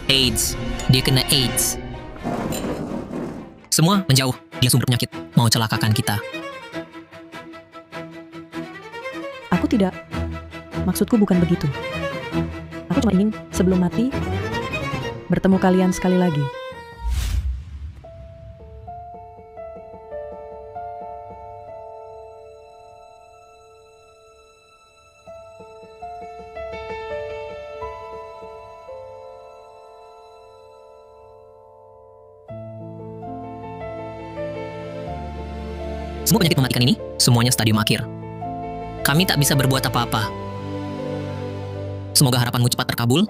AIDS. Dia kena AIDS. Semua menjauh. Dia sumber penyakit. Mau celakakan kita. Aku tidak. Maksudku bukan begitu. Aku cuma ingin, sebelum mati, bertemu kalian sekali lagi. Semua penyakit mematikan ini, semuanya stadium akhir. Kami tak bisa berbuat apa-apa. Semoga harapanmu cepat terkabul.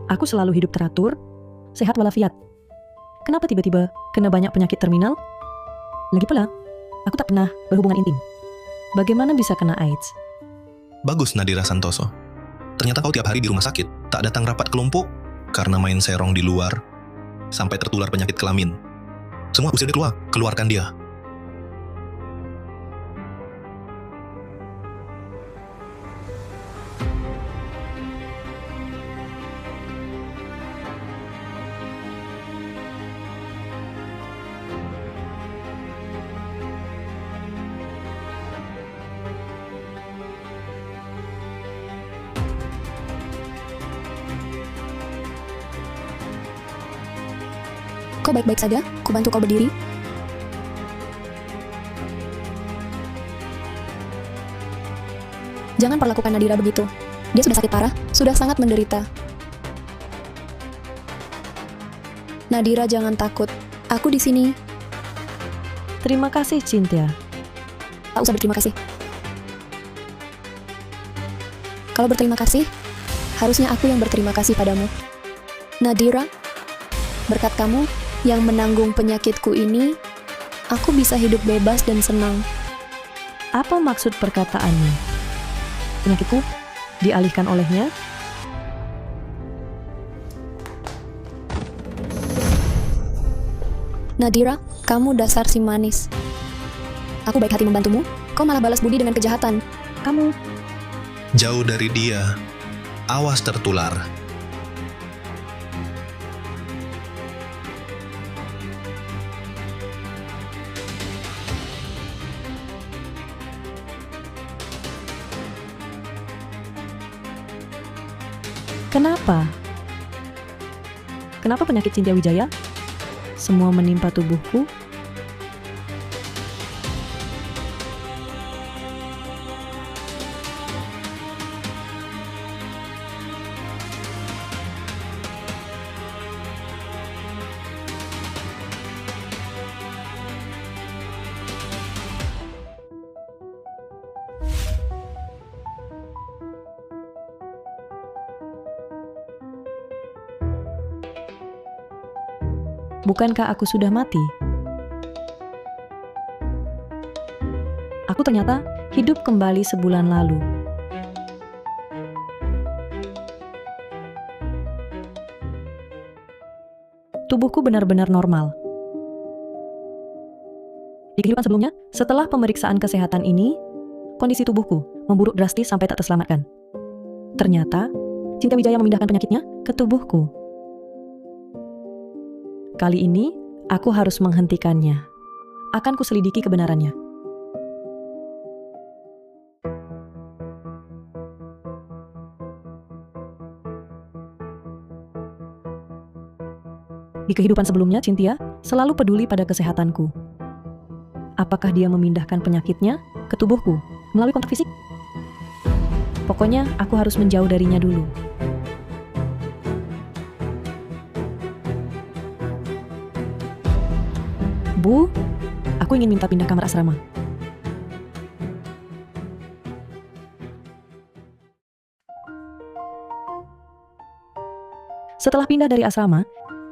Aku selalu hidup teratur, sehat walafiat. Kenapa tiba-tiba kena banyak penyakit terminal? Lagi pula, aku tak pernah berhubungan intim. Bagaimana bisa kena AIDS? Bagus Nadira Santoso. Ternyata kau tiap hari di rumah sakit, tak datang rapat kelompok karena main serong di luar sampai tertular penyakit kelamin. Semua usir dia keluar, keluarkan dia. Kau baik-baik saja? Ku bantu kau berdiri. Jangan perlakukan Nadira begitu. Dia sudah sakit parah, sudah sangat menderita. Nadira, jangan takut. Aku di sini. Terima kasih, Cynthia. Tak usah berterima kasih. Kalau berterima kasih, harusnya aku yang berterima kasih padamu. Nadira, berkat kamu yang menanggung penyakitku ini, aku bisa hidup bebas dan senang. Apa maksud perkataannya? Penyakitku dialihkan olehnya? Nadira, kamu dasar si manis. Aku baik hati membantumu, kau malah balas budi dengan kejahatan. Kamu Jauh dari dia. Awas tertular. kenapa? Kenapa penyakit Cynthia Wijaya? Semua menimpa tubuhku. Bukankah aku sudah mati? Aku ternyata hidup kembali sebulan lalu. Tubuhku benar-benar normal. Di kehidupan sebelumnya, setelah pemeriksaan kesehatan ini, kondisi tubuhku memburuk drastis sampai tak terselamatkan. Ternyata, Cynthia Wijaya memindahkan penyakitnya ke tubuhku. Kali ini, aku harus menghentikannya. Akan kuselidiki kebenarannya. Di kehidupan sebelumnya, Cynthia selalu peduli pada kesehatanku. Apakah dia memindahkan penyakitnya ke tubuhku melalui kontak fisik? Pokoknya, aku harus menjauh darinya dulu. Bu, aku ingin minta pindah kamar asrama. Setelah pindah dari asrama,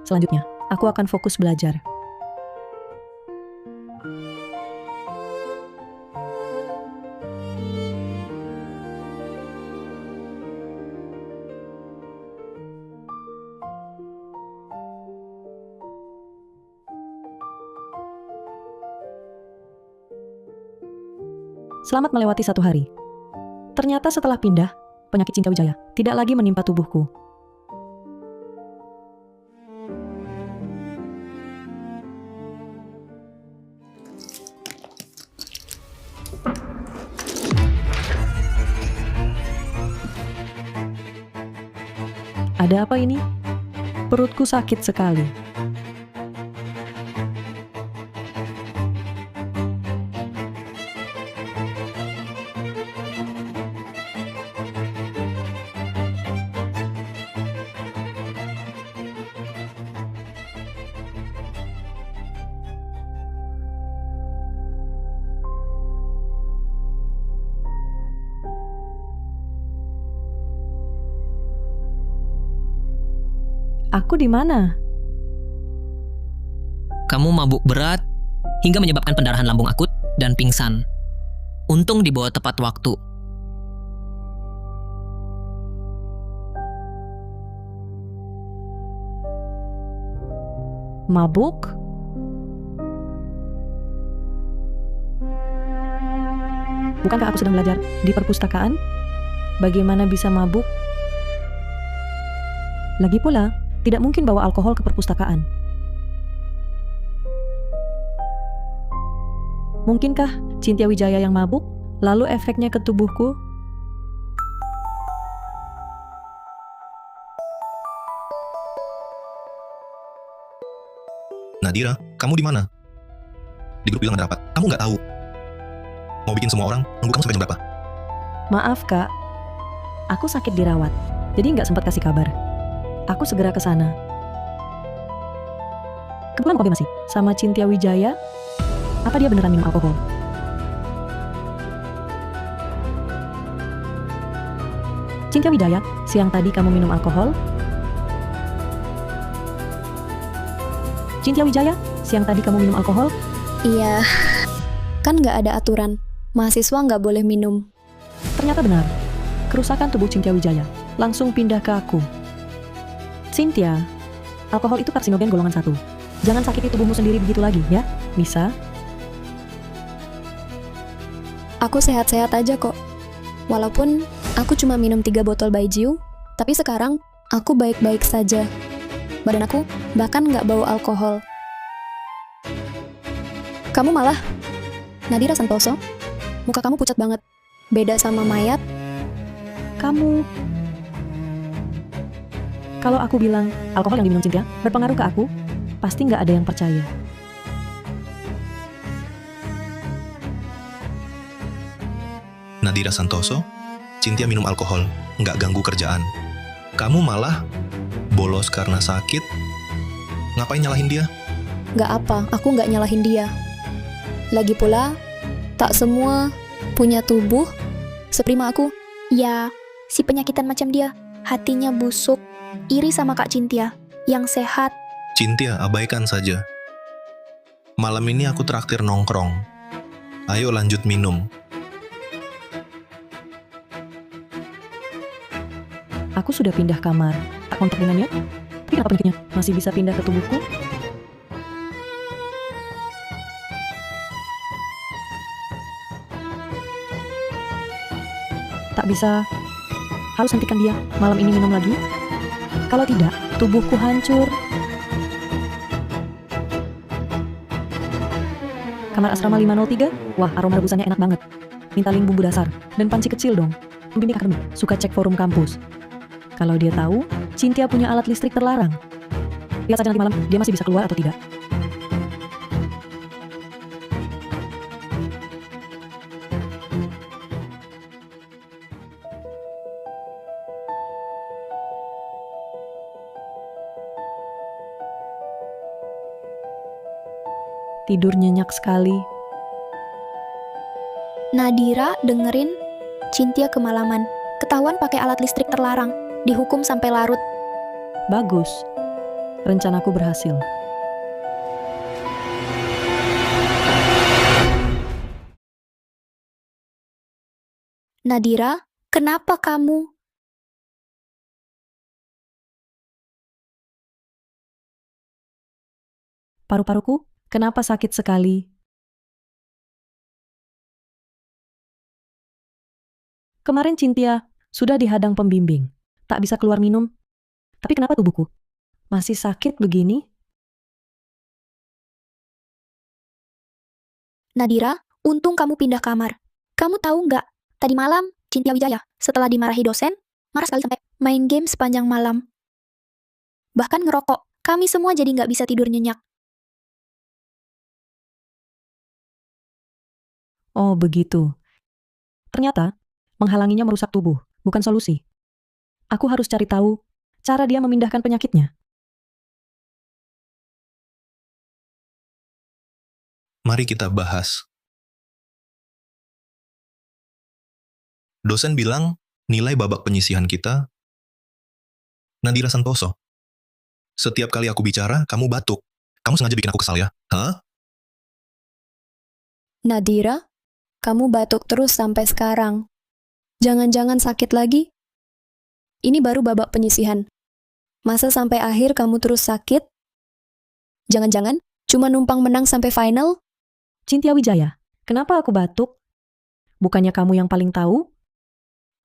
selanjutnya aku akan fokus belajar. Selamat melewati 1 hari. Ternyata setelah pindah, penyakit Cinta Wijaya tidak lagi menimpa tubuhku. Ada apa ini? Perutku sakit sekali. Aku di mana? Kamu mabuk berat hingga menyebabkan pendarahan lambung akut dan pingsan. Untung dibawa tepat waktu. Mabuk? Bukankah aku sedang belajar di perpustakaan? Bagaimana bisa mabuk? Lagi pula, tidak mungkin bawa alkohol ke perpustakaan. Mungkinkah Cinta Wijaya yang mabuk, lalu efeknya ke tubuhku? Nadira, kamu di mana? Di grup bilang ada rapat. Kamu nggak tahu. Mau bikin semua orang nunggu kamu sampai jam berapa? Maaf kak, aku sakit dirawat, jadi nggak sempat kasih kabar. Aku segera ke sana. Kebetulan kopi masih sama Cinta Wijaya. Apa dia beneran minum alkohol? Cinta Wijaya, siang tadi kamu minum alkohol? Cinta Wijaya, siang tadi kamu minum alkohol? Iya, kan nggak ada aturan. Mahasiswa nggak boleh minum. Ternyata benar. Kerusakan tubuh Cinta Wijaya langsung pindah ke aku. Cynthia, alkohol itu karsinogen golongan 1. Jangan sakiti tubuhmu sendiri begitu lagi, ya? Bisa? Aku sehat-sehat aja kok. Walaupun aku cuma minum 3 botol baijiu, tapi sekarang aku baik-baik saja. Badan aku bahkan nggak bau alkohol. Kamu malah, Nadira Santoso, muka kamu pucat banget. Beda sama mayat. Kalau aku bilang alkohol yang diminum Cynthia berpengaruh ke aku, pasti nggak ada yang percaya. Nadira Santoso, Cynthia minum alkohol, nggak ganggu kerjaan. Kamu malah bolos karena sakit. Ngapain nyalahin dia? Nggak apa, aku nggak nyalahin dia. Lagi pula, tak semua punya tubuh seprima aku. Ya, si penyakitan macam dia, hatinya busuk, iri sama Kak Cynthia, yang sehat. Cynthia, abaikan saja. Malam ini aku traktir nongkrong. Ayo lanjut minum. Aku sudah pindah kamar. Tak kontak dengannya? Tapi kenapa penyakitnya masih bisa pindah ke tubuhku? Tak bisa. Harus hentikan dia malam ini minum lagi. Kalau tidak, tubuhku hancur. Kamar asrama 503? Wah, aroma rebusannya enak banget. Minta link bumbu dasar. Dan panci kecil dong. Pembimbing akademik suka cek forum kampus. Kalau dia tahu, Cynthia punya alat listrik terlarang. Lihat saja nanti malam, dia masih bisa keluar atau tidak. Tidur nyenyak sekali. Nadira dengerin Cynthia kemalaman. Ketahuan pakai alat listrik terlarang. Dihukum sampai larut. Bagus. Rencanaku berhasil. Nadira, kenapa kamu? Paru-paruku, kenapa sakit sekali? Kemarin Cynthia sudah dihadang pembimbing, tak bisa keluar minum. Tapi kenapa tubuhku masih sakit begini? Nadira, untung kamu pindah kamar. Kamu tahu nggak, tadi malam, Cynthia Wijaya, setelah dimarahi dosen, marah sekali sampai main game sepanjang malam. Bahkan ngerokok, kami semua jadi nggak bisa tidur nyenyak. Oh begitu. Ternyata, menghalanginya merusak tubuh, bukan solusi. Aku harus cari tahu cara dia memindahkan penyakitnya. Mari kita bahas. Dosen bilang nilai babak penyisihan kita, Nadira Santoso. Setiap kali aku bicara, kamu batuk. Kamu sengaja bikin aku kesal ya? Hah? Nadira, kamu batuk terus sampai sekarang. Jangan-jangan sakit lagi? Ini baru babak penyisihan. Masa sampai akhir kamu terus sakit? Jangan-jangan cuma numpang menang sampai final? Cynthia Wijaya, kenapa aku batuk? Bukannya kamu yang paling tahu?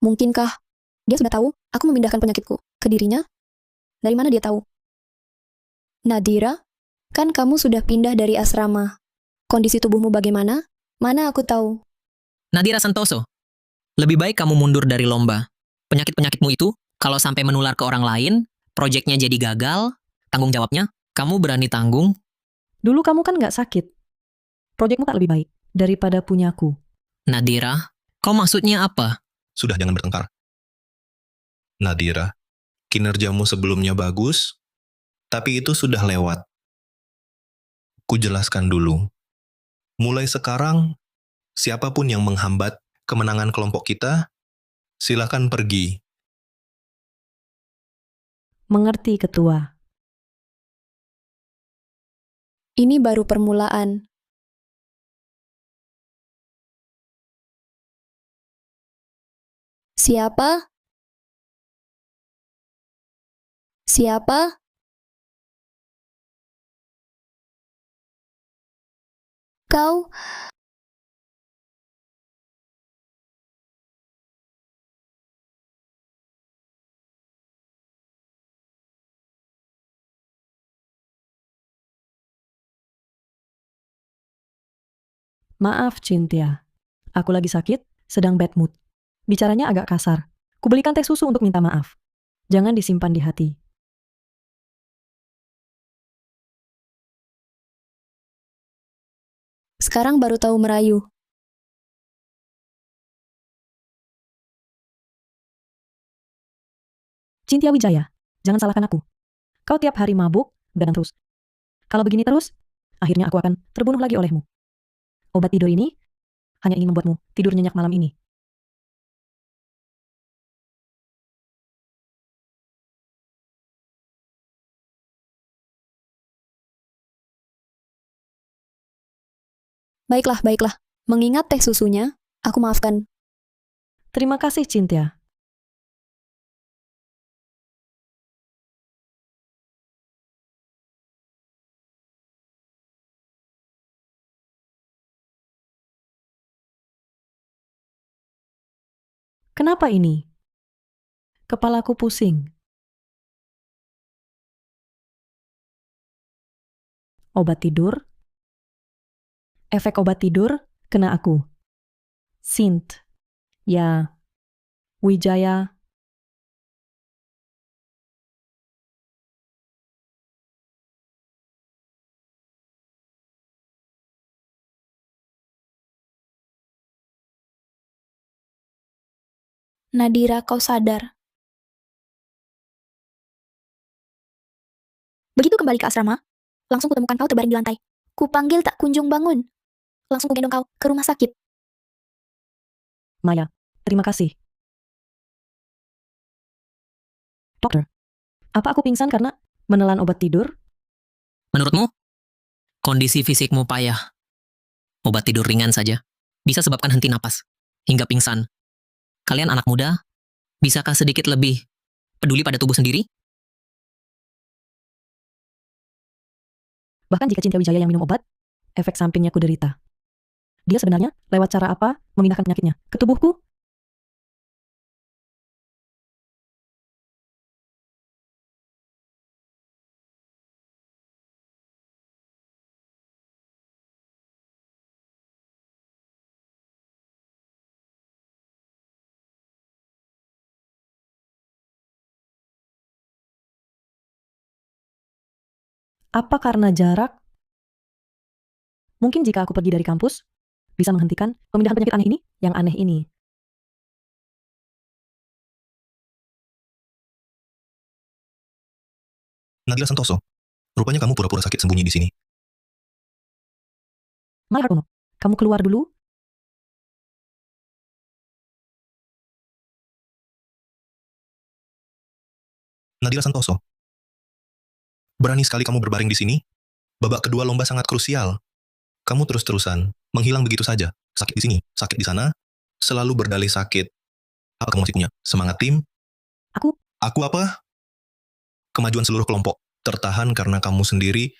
Mungkinkah dia sudah tahu aku memindahkan penyakitku ke dirinya? Dari mana dia tahu? Nadira, kan kamu sudah pindah dari asrama. Kondisi tubuhmu bagaimana? Mana aku tahu. Nadira Santoso, lebih baik kamu mundur dari lomba. Penyakit-penyakitmu itu, kalau sampai menular ke orang lain, proyeknya jadi gagal, tanggung jawabnya, kamu berani tanggung? Dulu kamu kan nggak sakit. Proyekmu tak lebih baik daripada punyaku. Nadira, kau maksudnya apa? Sudah, jangan bertengkar. Nadira, kinerjamu sebelumnya bagus, tapi itu sudah lewat. Kujelaskan dulu. Mulai sekarang, siapapun yang menghambat kemenangan kelompok kita, silakan pergi. Mengerti, Ketua. Ini baru permulaan. Siapa? Siapa? Kau? Maaf, Cynthia. Aku lagi sakit, sedang bad mood. Bicaranya agak kasar. Kubelikan teh susu untuk minta maaf. Jangan disimpan di hati. Sekarang baru tahu merayu. Cynthia Wijaya, jangan salahkan aku. Kau tiap hari mabuk, begadang terus. Kalau begini terus, akhirnya aku akan terbunuh lagi olehmu. Obat tidur ini hanya ingin membuatmu tidur nyenyak malam ini. Baiklah, baiklah. Mengingat teh susunya, aku maafkan. Terima kasih, Cynthia. Kenapa ini? Kepalaku pusing. Obat tidur? Efek obat tidur kena aku. Sint. Ya. Wijaya. Nadira, kau sadar. Begitu kembali ke asrama, langsung kutemukan kau terbaring di lantai. Kupanggil tak kunjung bangun. Langsung kugendong kau ke rumah sakit. Maya, terima kasih. Dokter, apa aku pingsan karena menelan obat tidur? Menurutmu, kondisi fisikmu payah. Obat tidur ringan saja bisa sebabkan henti napas, hingga pingsan. Kalian anak muda, bisakah sedikit lebih peduli pada tubuh sendiri? Bahkan jika Cynthia Wijaya yang minum obat, efek sampingnya kuderita. Dia sebenarnya lewat cara apa memindahkan penyakitnya ke tubuhku? Apa karena jarak? Mungkin jika aku pergi dari kampus, bisa menghentikan pemindahan penyakit aneh ini, yang aneh ini. Nadira Santoso, rupanya kamu pura-pura sakit sembunyi di sini. Maya Hartono, kamu keluar dulu. Nadira Santoso, berani sekali kamu berbaring di sini? Babak kedua lomba sangat krusial. Kamu terus-terusan menghilang begitu saja. Sakit di sini, sakit di sana, selalu berdalih sakit. Apa kamu masih punya semangat tim? Aku- Aku apa? Kemajuan seluruh kelompok tertahan karena kamu sendiri.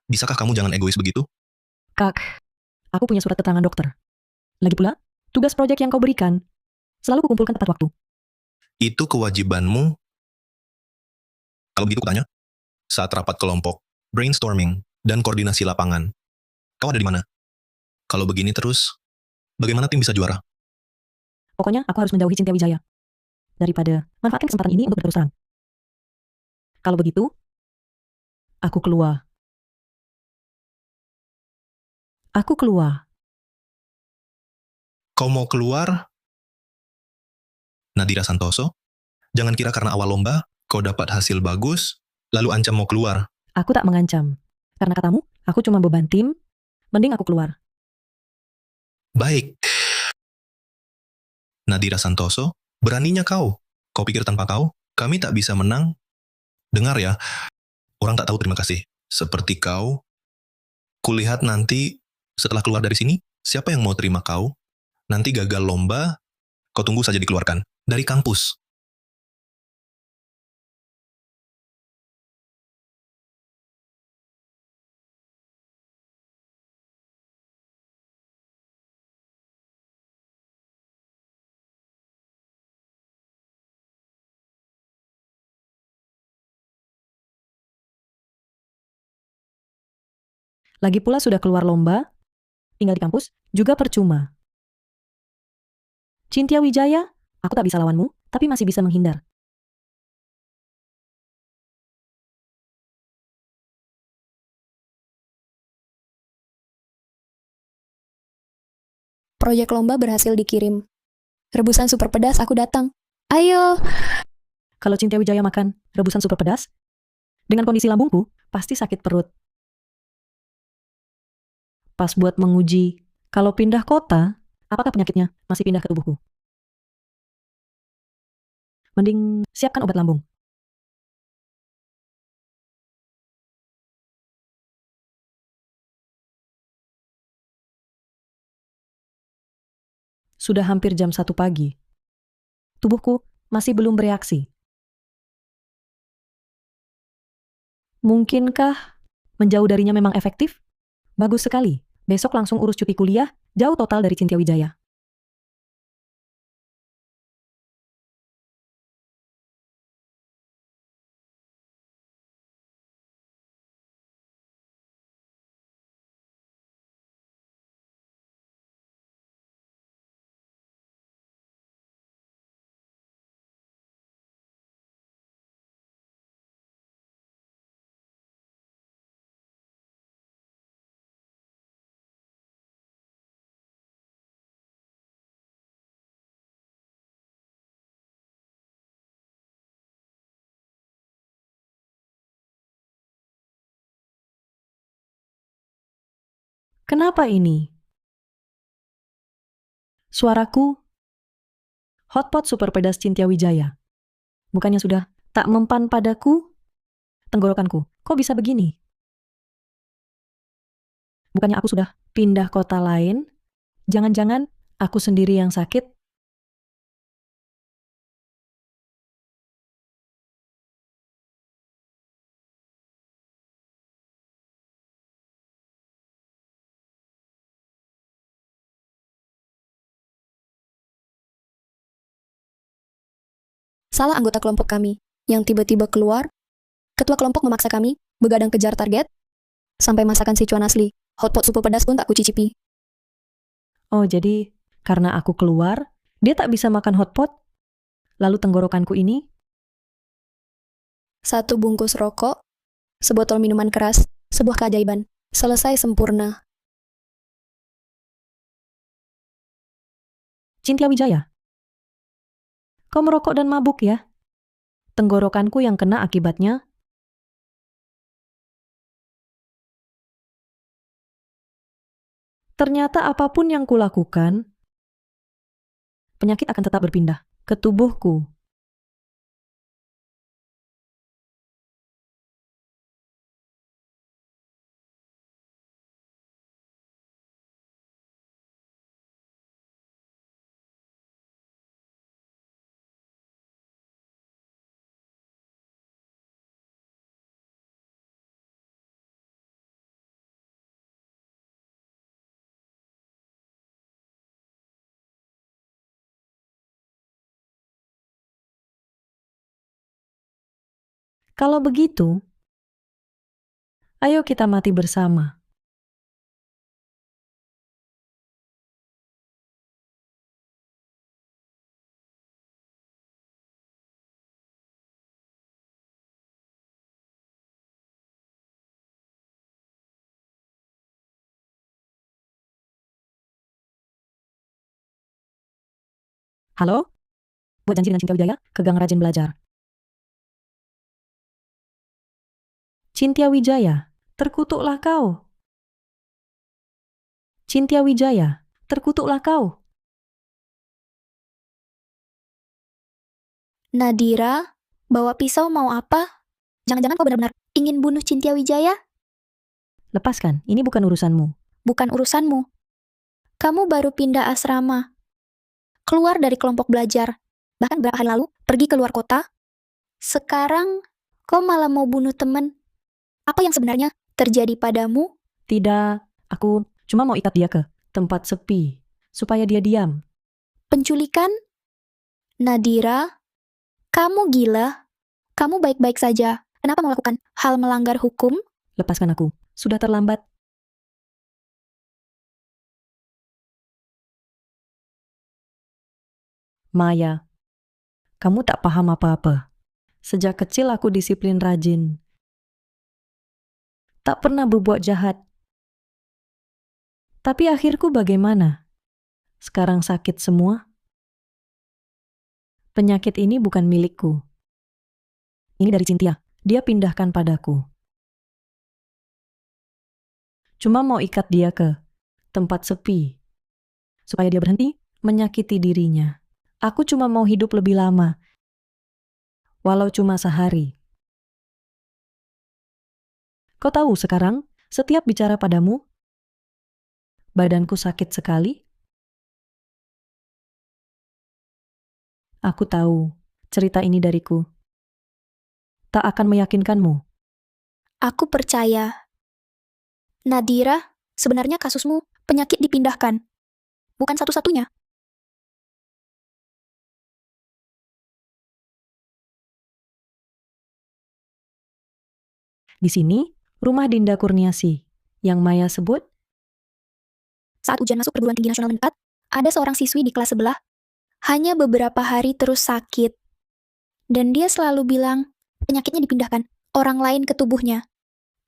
Bisakah kamu jangan egois begitu? Kak, aku punya surat keterangan dokter. Lagi pula, tugas proyek yang kau berikan, selalu kukumpulkan tepat waktu. Itu kewajibanmu. Kalau begitu kutanya, saat rapat kelompok, brainstorming, dan koordinasi lapangan, kau ada di mana? Kalau begini terus, bagaimana tim bisa juara? Pokoknya aku harus menjauhi Cynthia Wijaya. Daripada manfaatkan kesempatan ini untuk berterus terang. Kalau begitu, aku keluar. Aku keluar. Kau mau keluar? Nadira Santoso, jangan kira karena awal lomba, kau dapat hasil bagus, lalu ancam mau keluar. Aku tak mengancam. Karena katamu, aku cuma beban tim, mending aku keluar. Baik. Nadira Santoso, beraninya kau. Kau pikir tanpa kau, kami tak bisa menang? Dengar ya, orang tak tahu terima kasih. Seperti kau, kulihat nanti setelah keluar dari sini, siapa yang mau terima kau? Nanti gagal lomba, kau tunggu saja dikeluarkan. Dari kampus. Lagi pula sudah keluar lomba, tinggal di kampus, juga percuma. Cynthia Wijaya, aku tak bisa lawanmu, tapi masih bisa menghindar. Proyek lomba berhasil dikirim. Rebusan super pedas aku datang. Ayo. Kalau Cynthia Wijaya makan rebusan super pedas, dengan kondisi lambungku, pasti sakit perut. Pas buat menguji, kalau pindah kota, apakah penyakitnya masih pindah ke tubuhku? Mending siapkan obat lambung. Sudah hampir jam 1 pagi. Tubuhku masih belum bereaksi. Mungkinkah menjauh darinya memang efektif? Bagus sekali. Besok langsung urus cuti kuliah, jauh total dari Cynthia Wijaya. Kenapa ini? Suaraku, hotpot super pedas Cynthia Wijaya. Bukannya sudah tak mempan padaku? Tenggorokanku, kok bisa begini? Bukannya aku sudah pindah kota lain? Jangan-jangan aku sendiri yang sakit? Salah anggota kelompok kami yang tiba-tiba keluar. Ketua kelompok memaksa kami begadang kejar target. Sampai masakan Sichuan asli, hotpot super pedas pun tak kucicipi. Oh, jadi karena aku keluar, dia tak bisa makan hotpot? Lalu tenggorokanku ini? 1 bungkus rokok, Sebotol minuman keras, sebuah keajaiban. Selesai sempurna. Cynthia Wijaya. Kau merokok dan mabuk ya? Tenggorokanku yang kena akibatnya. Ternyata apapun yang kulakukan, penyakit akan tetap berpindah ke tubuhku. Kalau begitu, ayo kita mati bersama. Halo? Buat janji dengan Cynthia Wijaya ke Gang Rajin Belajar. Cynthia Wijaya, terkutuklah kau. Cynthia Wijaya, terkutuklah kau. Nadira, bawa pisau mau apa? Jangan-jangan kau benar-benar ingin bunuh Cynthia Wijaya? Lepaskan, ini bukan urusanmu. Bukan urusanmu. Kamu baru pindah asrama. Keluar dari kelompok belajar. Bahkan beberapa hari lalu, pergi ke luar kota. Sekarang, kau malah mau bunuh teman. Apa yang sebenarnya terjadi padamu? Tidak, aku cuma mau ikat dia ke tempat sepi, supaya dia diam. Penculikan? Nadira, kamu gila? Kamu baik-baik saja. Kenapa melakukan hal melanggar hukum? Lepaskan aku, sudah terlambat. Maya, kamu tak paham apa-apa. Sejak kecil aku disiplin rajin. Tak pernah berbuat jahat. Tapi akhirku bagaimana? Sekarang sakit semua? Penyakit ini bukan milikku. Ini dari Cynthia. Dia pindahkan padaku. Cuma mau ikat dia ke tempat sepi. Supaya dia berhenti menyakiti dirinya. Aku cuma mau hidup lebih lama. Walau cuma sehari. Kau tahu sekarang, setiap bicara padamu, badanku sakit sekali. Aku tahu, cerita ini dariku. Tak akan meyakinkanmu. Aku percaya. Nadira, sebenarnya kasusmu penyakit dipindahkan. Bukan satu-satunya. Di sini, rumah Dinda Kurniasi, yang Maya sebut. Saat ujian masuk perguruan tinggi nasional mendekat, ada seorang siswi di kelas sebelah, hanya beberapa hari terus sakit. Dan dia selalu bilang, penyakitnya dipindahkan orang lain ke tubuhnya.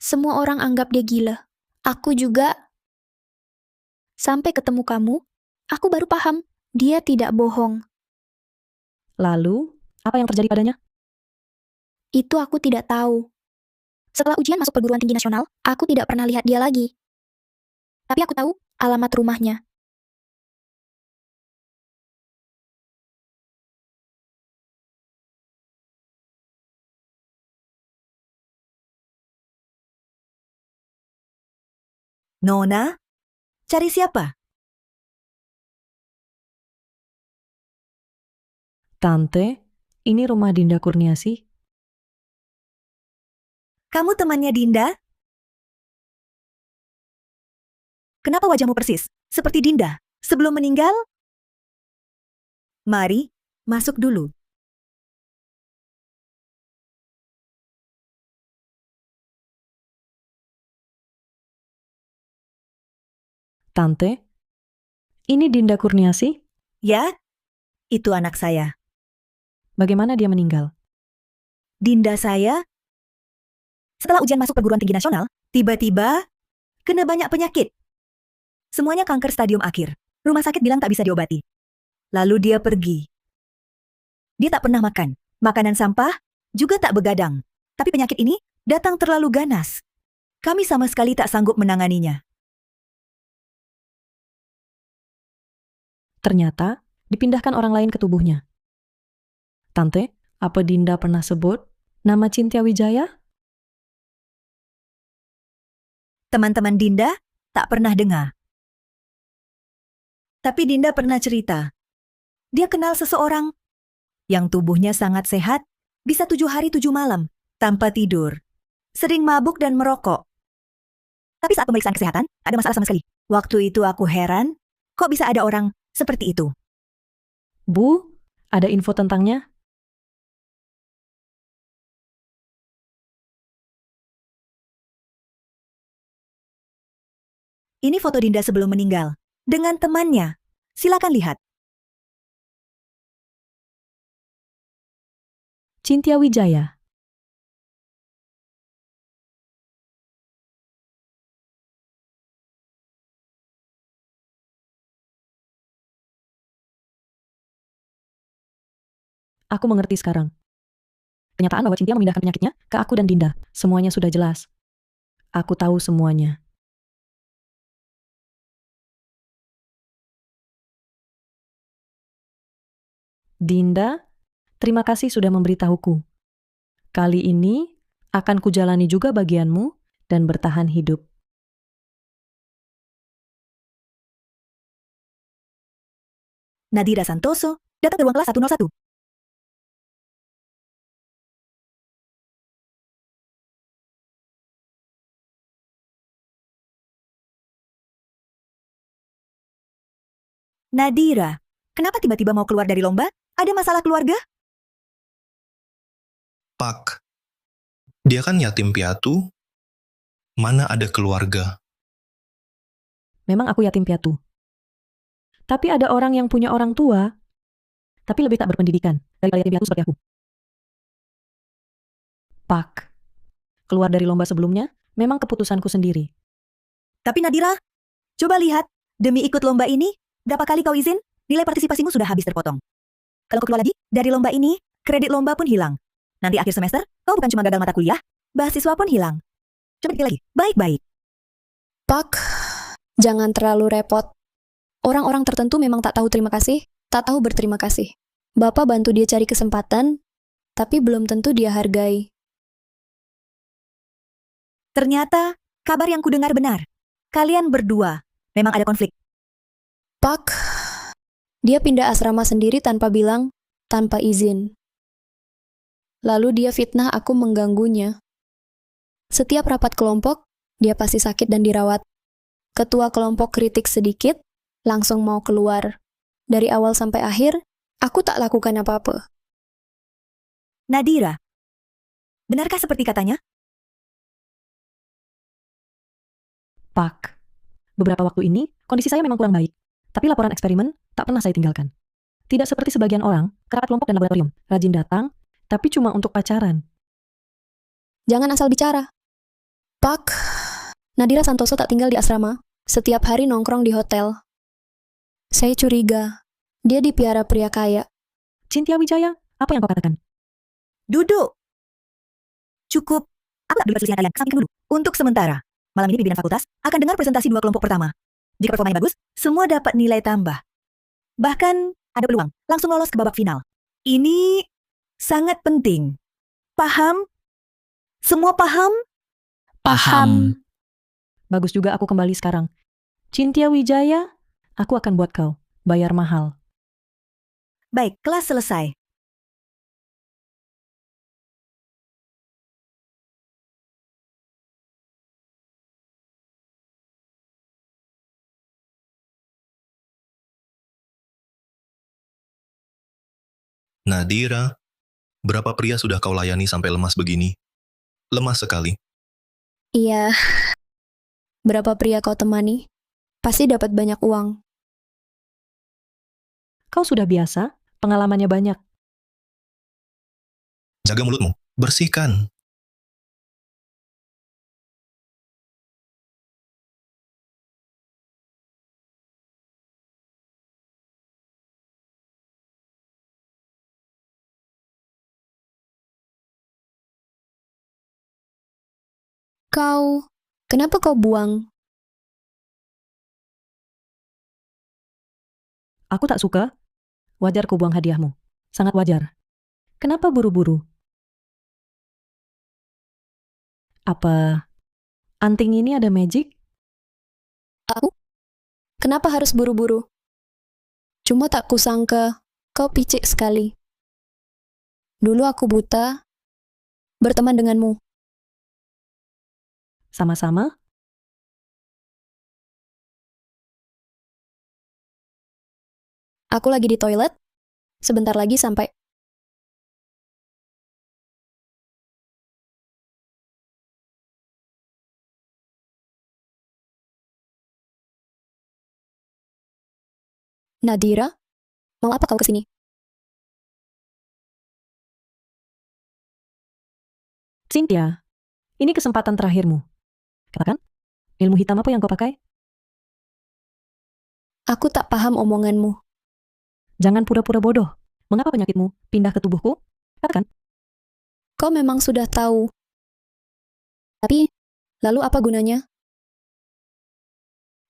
Semua orang anggap dia gila. Aku juga. Sampai ketemu kamu, aku baru paham, dia tidak bohong. Lalu, apa yang terjadi padanya? Itu aku tidak tahu. Setelah ujian masuk perguruan tinggi nasional, aku tidak pernah lihat dia lagi. Tapi aku tahu alamat rumahnya. Nona, cari siapa? Tante, ini rumah Dinda Kurniasi. Kamu temannya Dinda? Kenapa wajahmu persis seperti Dinda sebelum meninggal? Mari, masuk dulu. Tante, ini Dinda Kurniasi. Ya, itu anak saya. Bagaimana dia meninggal? Dinda saya Setelah ujian masuk perguruan tinggi nasional, tiba-tiba kena banyak penyakit. Semuanya kanker stadium akhir. Rumah sakit bilang tak bisa diobati. Lalu dia pergi. Dia tak pernah makan. Makanan sampah juga tak begadang. Tapi penyakit ini datang terlalu ganas. Kami sama sekali tak sanggup menanganinya. Ternyata, dipindahkan orang lain ke tubuhnya. Tante, apa Dinda pernah sebut nama Cynthia Wijaya? Teman-teman Dinda tak pernah dengar. Tapi Dinda pernah cerita. Dia kenal seseorang yang tubuhnya sangat sehat, bisa 7 hari 7 malam, tanpa tidur. Sering mabuk dan merokok. Tapi saat pemeriksaan kesehatan, ada masalah sama sekali. Waktu itu aku heran, kok bisa ada orang seperti itu? Bu, ada info tentangnya? Ini foto Dinda sebelum meninggal. Dengan temannya. Silakan lihat. Cynthia Wijaya. Aku mengerti sekarang. Kenyataan bahwa Cynthia memindahkan penyakitnya ke aku dan Dinda. Semuanya sudah jelas. Aku tahu semuanya. Dinda, terima kasih sudah memberitahuku. Kali ini akan kujalani juga bagianmu dan bertahan hidup. Nadira Santoso datang ke ruang kelas 101. Nadira, kenapa tiba-tiba mau keluar dari lomba? Ada masalah keluarga? Pak, dia kan yatim piatu, mana ada keluarga. Memang aku yatim piatu. Tapi ada orang yang punya orang tua, tapi lebih tak berpendidikan daripada yatim piatu seperti aku. Pak, keluar dari lomba sebelumnya memang keputusanku sendiri. Tapi Nadira, coba lihat. Demi ikut lomba ini, berapa kali kau izin? Nilai partisipasimu sudah habis terpotong. Kalau kau keluar lagi, dari lomba ini, kredit lomba pun hilang. Nanti akhir semester, kau bukan cuma gagal mata kuliah, beasiswa pun hilang. Coba pikir lagi, baik-baik. Pak, jangan terlalu repot. Orang-orang tertentu memang tak tahu terima kasih, tak tahu berterima kasih. Bapak bantu dia cari kesempatan, tapi belum tentu dia hargai. Ternyata, kabar yang kudengar benar. Kalian berdua memang ada konflik. Pak, dia pindah asrama sendiri tanpa bilang, tanpa izin. Lalu dia fitnah aku mengganggunya. Setiap rapat kelompok, dia pasti sakit dan dirawat. Ketua kelompok kritik sedikit, langsung mau keluar. Dari awal sampai akhir, aku tak lakukan apa-apa. Nadira, benarkah seperti katanya? Pak, beberapa waktu ini kondisi saya memang kurang baik. Tapi laporan eksperimen tak pernah saya tinggalkan. Tidak seperti sebagian orang, kerabat kelompok dan laboratorium, rajin datang, tapi cuma untuk pacaran. Jangan asal bicara. Pak, Nadira Santoso tak tinggal di asrama. Setiap hari nongkrong di hotel. Saya curiga, dia dipiara pria kaya. Cynthia Wijaya, apa yang kau katakan? Duduk. Cukup. Aku tak dulu perselisihan kalian, kesampingkan dulu. Untuk sementara, malam ini pimpinan fakultas akan dengar presentasi 2 kelompok pertama. Jika performanya bagus, semua dapat nilai tambah. Bahkan, ada peluang langsung lolos ke babak final. Ini sangat penting. Paham? Semua paham? Paham. Bagus juga aku kembali sekarang. Cynthia Wijaya, aku akan buat kau bayar mahal. Baik, kelas selesai. Nadira, berapa pria sudah kau layani sampai lemas begini? Lemas sekali. Iya. Berapa pria kau temani? Pasti dapat banyak uang. Kau sudah biasa, pengalamannya banyak. Jaga mulutmu, bersihkan. Kenapa kau buang? Aku tak suka. Wajar kau buang hadiahmu. Sangat wajar. Kenapa buru-buru? Apa anting ini ada magic? Kenapa harus buru-buru? Cuma tak kusangka kau picik sekali. Dulu aku buta, berteman denganmu. Sama-sama? Aku lagi di toilet, sebentar lagi sampai. Nadira, mau apa kau kesini? Cynthia, ini kesempatan terakhirmu. Katakan, ilmu hitam apa yang kau pakai? Aku tak paham omonganmu. Jangan pura-pura bodoh. Mengapa penyakitmu pindah ke tubuhku? Katakan. Kau memang sudah tahu. Tapi, lalu apa gunanya?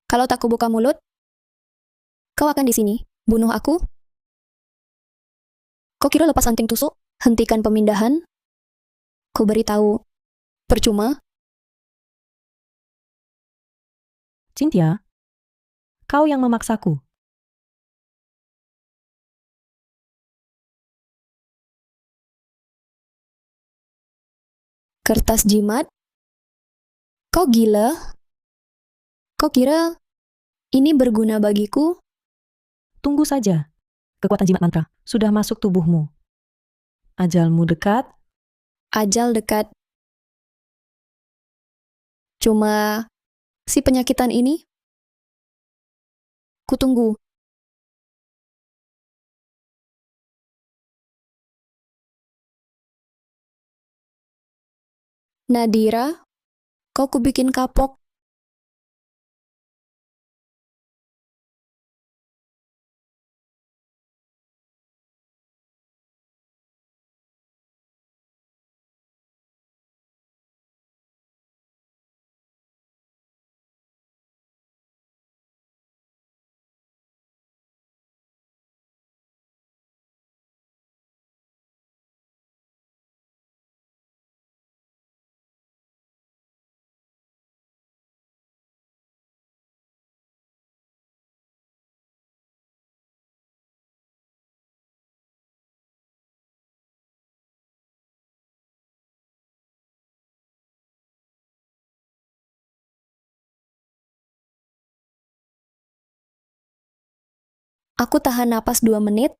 Kalau tak kubuka mulut, kau akan di sini, bunuh aku? Kau kira lepas anting tusuk, hentikan pemindahan? Ku beritahu, percuma. Cynthia, kau yang memaksaku. Kertas jimat? Kau gila? Kau kira ini berguna bagiku? Tunggu saja. Kekuatan jimat mantra sudah masuk tubuhmu. Ajalmu dekat. Ajal dekat. Cuma si penyakitan ini? Kutunggu. Nadira, kau kubikin kapok. Aku tahan napas 2 menit.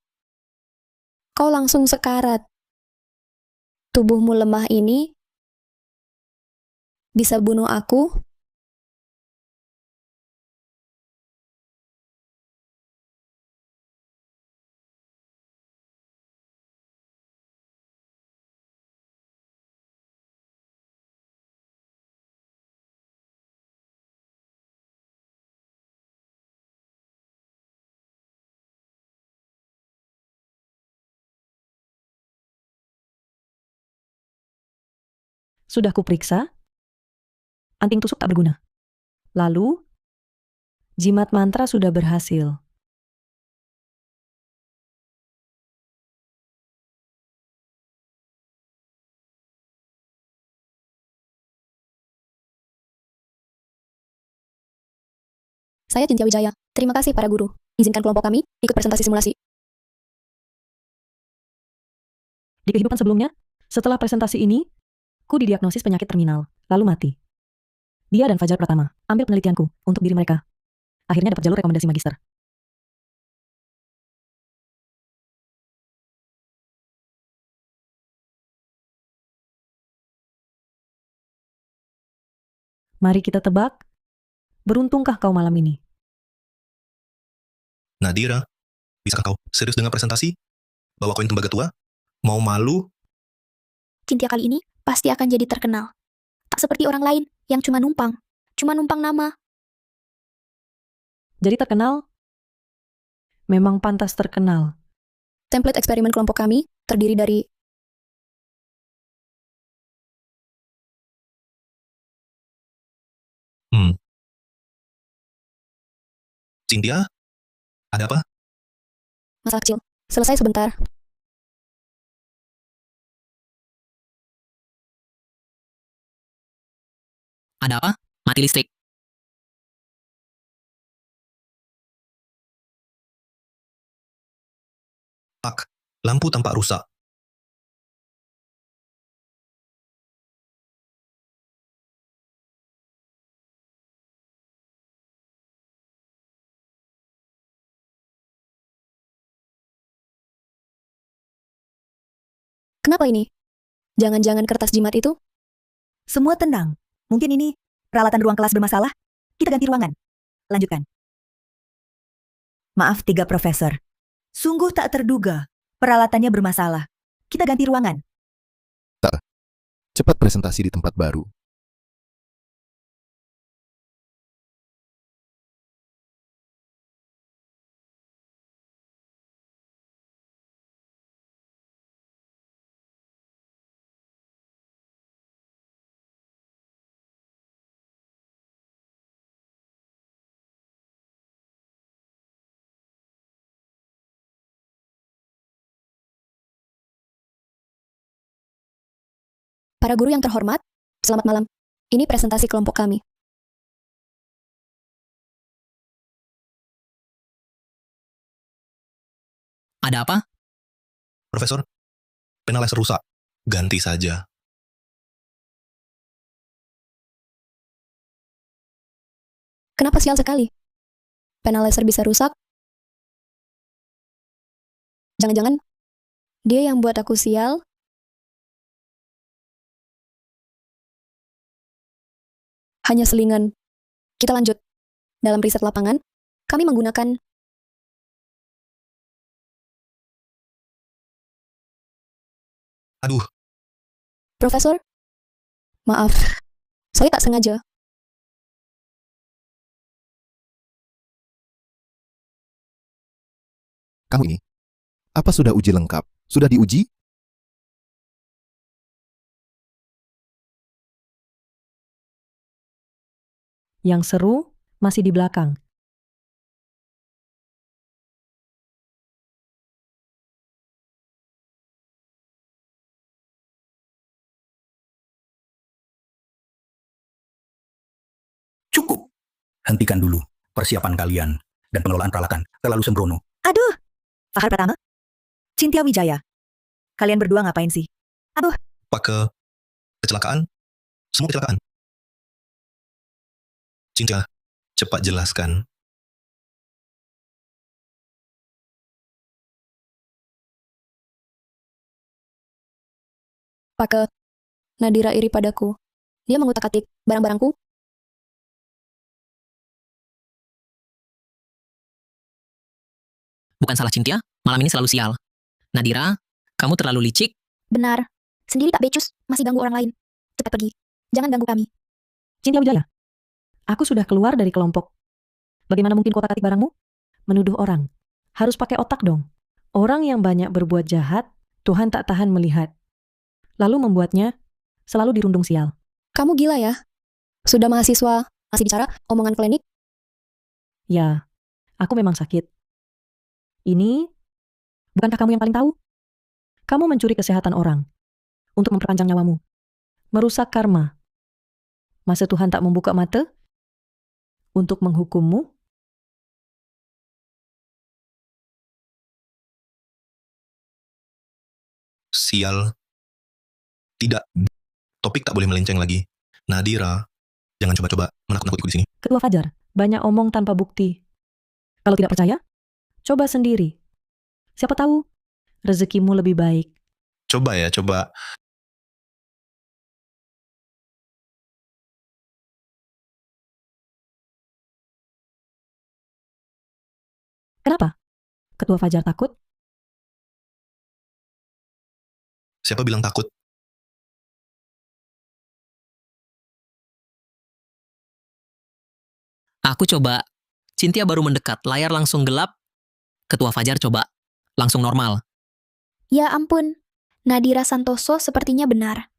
Kau langsung sekarat. Tubuhmu lemah ini bisa bunuh aku? Sudah kuperiksa. Anting tusuk tak berguna. Lalu, jimat mantra sudah berhasil. Saya Cynthia Wijaya. Terima kasih para guru. Izinkan kelompok kami ikut presentasi simulasi. Di kehidupan sebelumnya, setelah presentasi ini, ku didiagnosis penyakit terminal, lalu mati. Dia dan Fajar Pratama ambil penelitianku untuk diri mereka. Akhirnya dapat jalur rekomendasi magister. Mari kita tebak, beruntungkah kau malam ini? Nadira, bisakah kau serius dengan presentasi? Bawa koin tembaga tua? Mau malu? Cynthia kali ini pasti akan jadi terkenal. Tak seperti orang lain yang cuma numpang. Cuma numpang nama. Jadi terkenal? Memang pantas terkenal. Template eksperimen kelompok kami terdiri dari Cynthia, ada apa? Masalah kecil. Selesai sebentar. Ada apa? Mati listrik. Tak, lampu tampak rusak. Kenapa ini? Jangan-jangan kertas jimat itu? Semua tenang. Mungkin ini peralatan ruang kelas bermasalah. Kita ganti ruangan. Lanjutkan. Maaf 3 profesor. Sungguh tak terduga. Peralatannya bermasalah. Kita ganti ruangan. Cepat presentasi di tempat baru. Para guru yang terhormat, selamat malam. Ini presentasi kelompok kami. Ada apa? Profesor, penal laser rusak. Ganti saja. Kenapa sial sekali? Panel laser bisa rusak? Jangan-jangan dia yang buat aku sial? Hanya selingan. Kita lanjut. Dalam riset lapangan, kami menggunakan Aduh, Profesor. Maaf, saya tak sengaja. Kamu ini, apa sudah uji lengkap? Sudah diuji? Yang seru masih di belakang. Cukup. Hentikan dulu persiapan kalian dan pengelolaan peralatan. Terlalu sembrono. Aduh! Fahar Pratama? Cynthia Wijaya. Kalian berdua ngapain sih? Pak kecelakaan? Semua kecelakaan. Cynthia, cepat jelaskan. Pake, Nadira iri padaku. Dia mengutak-atik barang-barangku. Bukan salah Cynthia, malam ini selalu sial. Nadira, kamu terlalu licik. Benar. Sendiri tak becus, masih ganggu orang lain. Cepat pergi. Jangan ganggu kami. Cynthia Wijaya, aku sudah keluar dari kelompok. Bagaimana mungkin kotak atik barangmu? Menuduh orang. Harus pakai otak dong. Orang yang banyak berbuat jahat, Tuhan tak tahan melihat. Lalu membuatnya selalu dirundung sial. Kamu gila ya? Sudah mahasiswa, masih bicara omongan klinik? Ya, aku memang sakit. Ini, bukankah kamu yang paling tahu? Kamu mencuri kesehatan orang untuk memperpanjang nyawamu. Merusak karma. Masa Tuhan tak membuka mata untuk menghukummu? Sial. Tidak. Topik tak boleh melenceng lagi. Nadira, jangan coba-coba menakut-nakutiku di sini. Ketua Fajar, banyak omong tanpa bukti. Kalau tidak percaya, coba sendiri. Siapa tahu rezekimu lebih baik. Coba ya, coba. Kenapa? Ketua Fajar takut? Siapa bilang takut? Aku coba. Cynthia baru mendekat, layar langsung gelap. Ketua Fajar coba. Langsung normal. Ya ampun. Nadira Santoso sepertinya benar.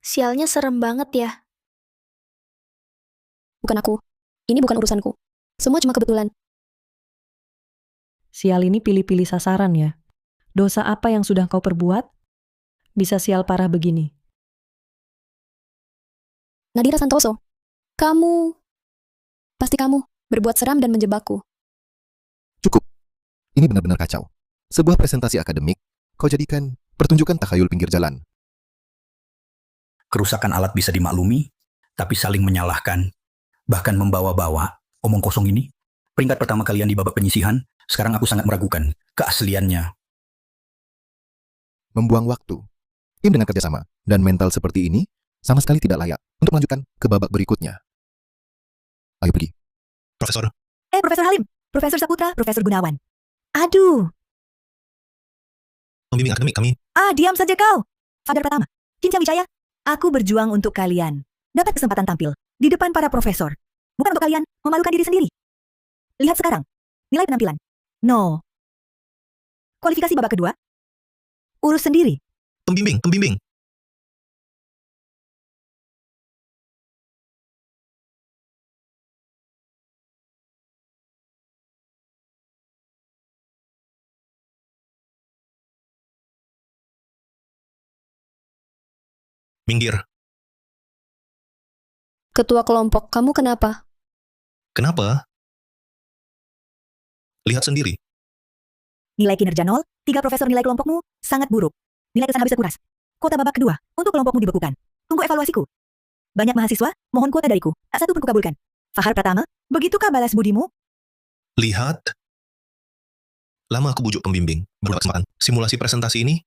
Sialnya serem banget ya. Bukan aku. Ini bukan urusanku. Semua cuma kebetulan. Sial ini pilih-pilih sasaran ya. Dosa apa yang sudah kau perbuat? Bisa sial parah begini. Nadira Santoso, pasti kamu berbuat seram dan menjebakku. Cukup. Ini benar-benar kacau. Sebuah presentasi akademik, kau jadikan pertunjukan takhayul pinggir jalan. Kerusakan alat bisa dimaklumi, tapi saling menyalahkan, bahkan membawa-bawa omong kosong ini. Peringkat pertama kalian di babak penyisihan, sekarang aku sangat meragukan keasliannya. Membuang waktu. Tim dengan kerjasama dan mental seperti ini sama sekali tidak layak untuk melanjutkan ke babak berikutnya. Ayo pergi. Profesor, Profesor Halim, Profesor Saputra, Profesor Gunawan. Aduh, pembimbing akademik kami. diam saja kau. Father Pratama, Cynthia Wijaya, aku berjuang untuk kalian. Dapat kesempatan tampil di depan para profesor. Bukan untuk kalian memalukan diri sendiri. Lihat sekarang, nilai penampilan. No. Kualifikasi babak kedua, urus sendiri. Pembimbing. Minggir. Ketua kelompok, kamu kenapa? Kenapa? Lihat sendiri. Nilai kinerja 0, 3 profesor nilai kelompokmu sangat buruk. Nilai kesan habis terkuras. Kuota babak kedua untuk kelompokmu dibekukan. Tunggu evaluasiku. Banyak mahasiswa, mohon kuota dariku. Tak satu pun kukabulkan. Fahar Pratama, begitukah balas budimu? Lihat. Lama aku bujuk pembimbing. Beberapa kesempatan. Simulasi presentasi ini,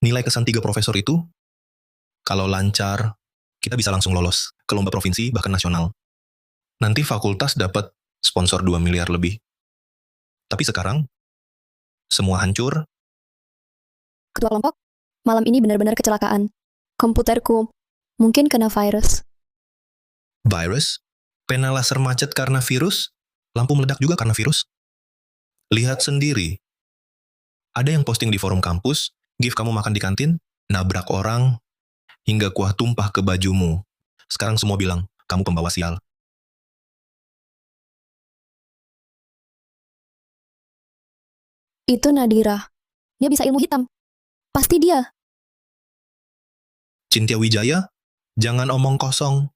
nilai kesan 3 profesor itu, kalau lancar, kita bisa langsung lolos ke lomba provinsi, bahkan nasional. Nanti fakultas dapat sponsor 2 miliar lebih. Tapi sekarang, semua hancur. Ketua kelompok, malam ini benar-benar kecelakaan. Komputerku mungkin kena virus. Virus, pena laser macet karena virus, lampu meledak juga karena virus. Lihat sendiri. Ada yang posting di forum kampus, gif kamu makan di kantin, nabrak orang, hingga kuah tumpah ke bajumu. Sekarang semua bilang, kamu pembawa sial. Itu Nadira. Dia bisa ilmu hitam. Pasti dia. Cynthia Wijaya, jangan omong kosong.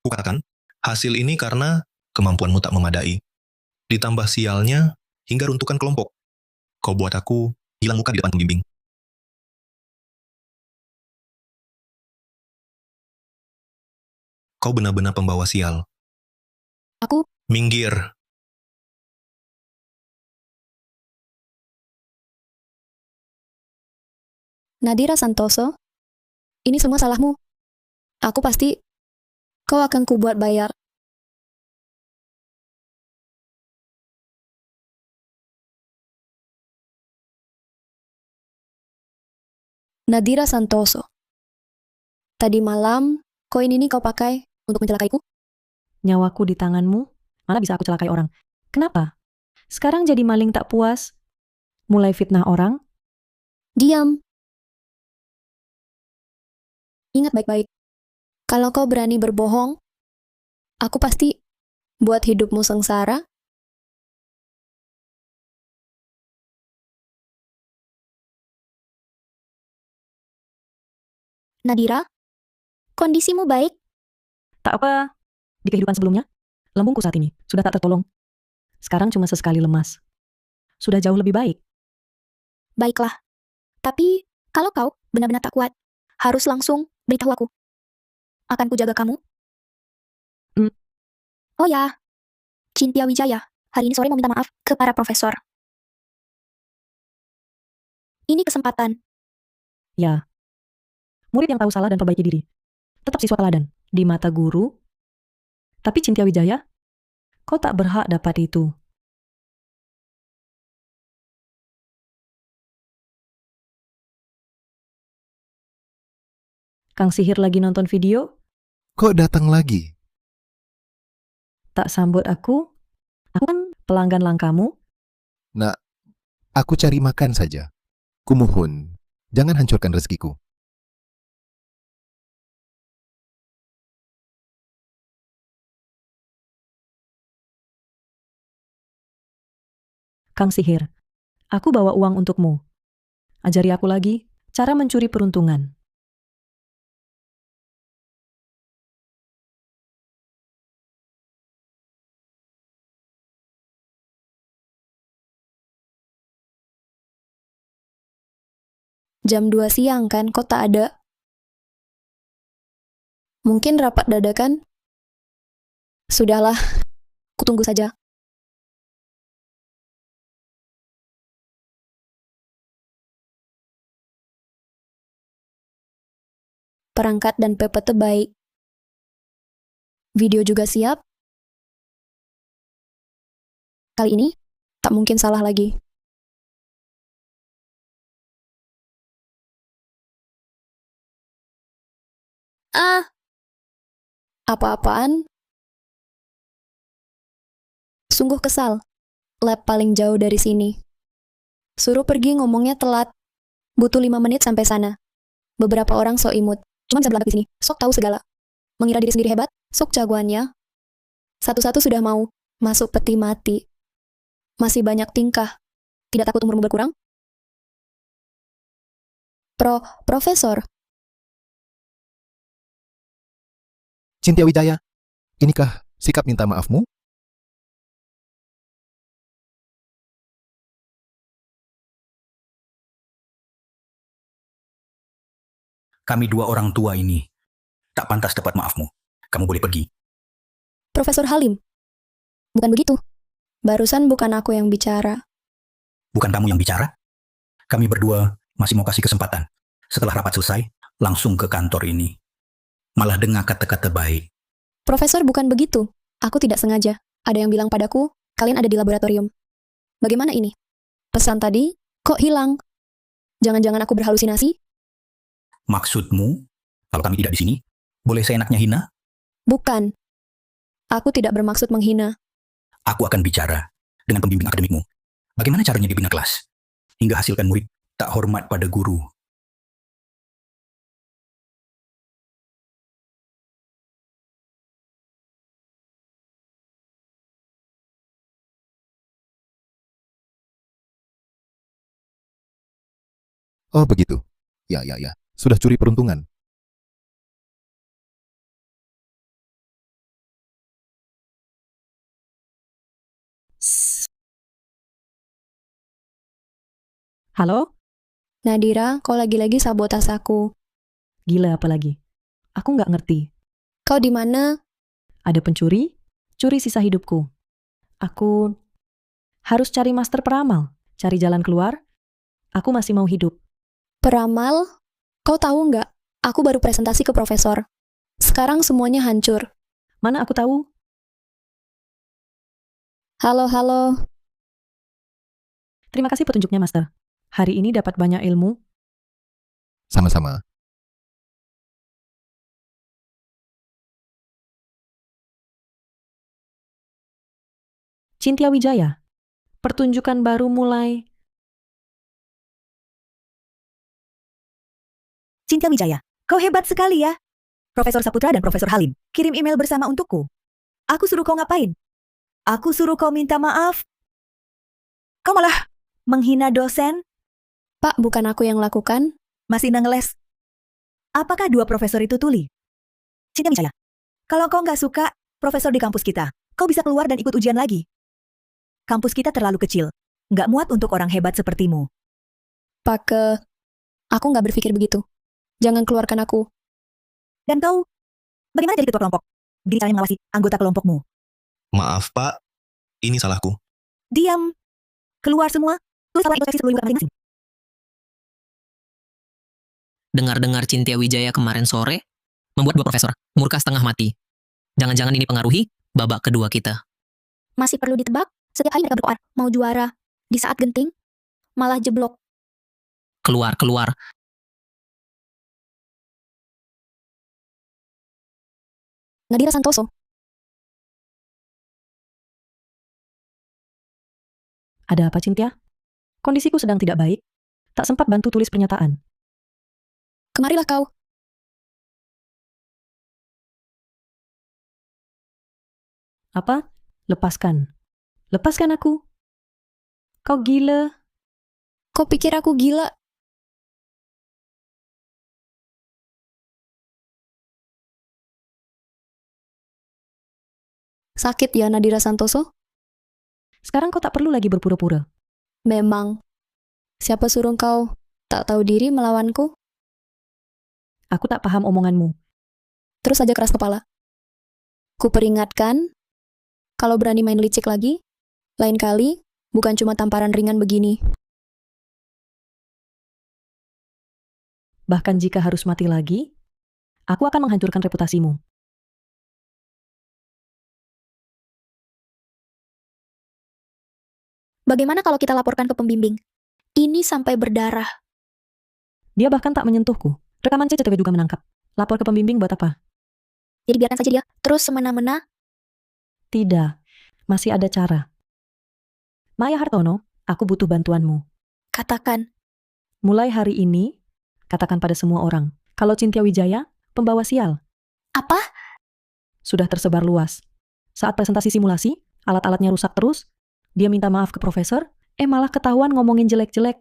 Kukatakan, hasil ini karena kemampuanmu tak memadai. Ditambah sialnya, hingga runtuhkan kelompok. Kau buat aku hilang muka di depan pembimbing. Kau benar-benar pembawa sial. Aku, Minggir. Nadira Santoso, ini semua salahmu. Aku pasti, kau akan kubuat bayar. Nadira Santoso, tadi malam, koin ini kau pakai untuk mencelakaiku? Nyawaku di tanganmu, mana bisa aku celakai orang? Kenapa? Sekarang jadi maling tak puas? Mulai fitnah orang? Diam. Ingat baik-baik. Kalau kau berani berbohong, aku pasti buat hidupmu sengsara. Nadira, kondisimu baik? Tak apa. Di kehidupan sebelumnya, lambungku saat ini sudah tak tertolong. Sekarang cuma sesekali lemas. Sudah jauh lebih baik. Baiklah. Tapi, kalau kau benar-benar tak kuat, harus langsung beritahu aku. Akan kujaga kamu. Oh ya, Cynthia Wijaya, hari ini sore mau minta maaf ke para profesor. Ini kesempatan. Ya. Murid yang tahu salah dan perbaiki diri. Tetap siswa teladan di mata guru. Tapi Cynthia Wijaya, kau tak berhak dapat itu. Kang Sihir lagi nonton video, Kok datang lagi? tak sambut aku. Aku kan pelanggan langkamu. Nak, aku cari makan saja. Kumohon, jangan hancurkan rezekiku. Kang Sihir, aku bawa uang untukmu. Ajari aku lagi cara mencuri peruntungan. Jam 2 siang kan, kok tak ada? Mungkin rapat dadakan? Sudahlah, kutunggu saja. Perangkat dan PPT baik. Video juga siap. Kali ini, tak mungkin salah lagi. Ah! Apa-apaan? Sungguh kesal. Lab paling jauh dari sini. Suruh pergi ngomongnya telat. Butuh 5 menit sampai sana. Beberapa orang sok imut. Cuma bisa berlagak di sini. Sok tahu segala. Mengira diri sendiri hebat. Sok jagoannya. Satu-satu sudah mau masuk peti mati. Masih banyak tingkah. Tidak takut umurmu berkurang? Profesor. Cynthia Wijaya, inikah sikap minta maafmu? Kami dua orang tua ini tak pantas dapat maafmu. Kamu boleh pergi. Profesor Halim. Bukan begitu. Barusan bukan aku yang bicara. Bukan kamu yang bicara? Kami berdua masih mau kasih kesempatan. Setelah rapat selesai, langsung ke kantor ini. Malah dengar kata-kata baik. Profesor, bukan begitu. Aku tidak sengaja. Ada yang bilang padaku, kalian ada di laboratorium. Bagaimana ini? Pesan tadi, kok hilang? Jangan-jangan aku berhalusinasi? Maksudmu, kalau kami tidak di sini, boleh seenaknya hina? Bukan. Aku tidak bermaksud menghina. Aku akan bicara dengan pembimbing akademikmu. Bagaimana caranya dibina kelas? Hingga hasilkan murid tak hormat pada guru. Oh begitu. Ya, ya, ya. Sudah curi peruntungan. Halo? Nadira, kau lagi-lagi sabotas aku. Gila apa lagi? Aku nggak ngerti. Kau di mana? Ada pencuri? Curi sisa hidupku. Aku harus cari master peramal. Cari jalan keluar. Aku masih mau hidup. Peramal? Kau tahu nggak? Aku baru presentasi ke profesor. Sekarang semuanya hancur. Mana aku tahu? Halo, halo. Terima kasih petunjuknya, Master. Hari ini dapat banyak ilmu. Sama-sama. Cynthia Wijaya. Pertunjukan baru mulai. Cynthia Wijaya, kau hebat sekali ya. Profesor Saputra dan Profesor Halim, kirim email bersama untukku. Aku suruh kau ngapain? Aku suruh kau minta maaf. Kau malah menghina dosen, Pak, bukan aku yang lakukan. masih ngeles. Apakah dua profesor itu tuli? Cynthia Wijaya, kalau kau nggak suka profesor di kampus kita, kau bisa keluar dan ikut ujian lagi. Kampus kita terlalu kecil, nggak muat untuk orang hebat sepertimu. Pak, aku nggak berpikir begitu. Jangan keluarkan aku. Dan kau, bagaimana jadi ketua kelompok? Begini caranya mengawasi anggota kelompokmu. Maaf, Pak. Ini salahku. Diam. Keluar semua. Tulis laporan introspeksi 10 masing-masing. Dengar-dengar Cynthia Wijaya kemarin sore, membuat dua profesor murka setengah mati. Jangan-jangan ini pengaruhi babak kedua kita. Masih perlu ditebak? Setiap hari mereka berkoar, mau juara. Di saat genting, malah jeblok. Keluar, keluar. Nadira Santoso. Ada apa, Cynthia? Kondisiku sedang tidak baik. Tak sempat bantu tulis pernyataan. Kemarilah kau. Apa? Lepaskan. Lepaskan aku. Kau gila. Kau pikir aku gila? Sakit ya, Nadira Santoso? Sekarang kau tak perlu lagi berpura-pura. Memang. Siapa suruh kau tak tahu diri melawanku? Aku tak paham omonganmu. Terus aja keras kepala. Ku peringatkan, kalau berani main licik lagi, lain kali bukan cuma tamparan ringan begini. Bahkan jika harus mati lagi, aku akan menghancurkan reputasimu. Bagaimana kalau kita laporkan ke pembimbing? Ini sampai berdarah. Dia bahkan tak menyentuhku. Rekaman CCTV juga menangkap. Lapor ke pembimbing buat apa? Jadi biarkan saja dia terus semena-mena. Tidak. Masih ada cara. Maya Hartono, aku butuh bantuanmu. Katakan, Mulai hari ini, katakan pada semua orang, kalau Cynthia Wijaya, pembawa sial, apa? sudah tersebar luas. Saat presentasi simulasi, alat-alatnya rusak terus, dia minta maaf ke profesor, malah ketahuan ngomongin jelek-jelek.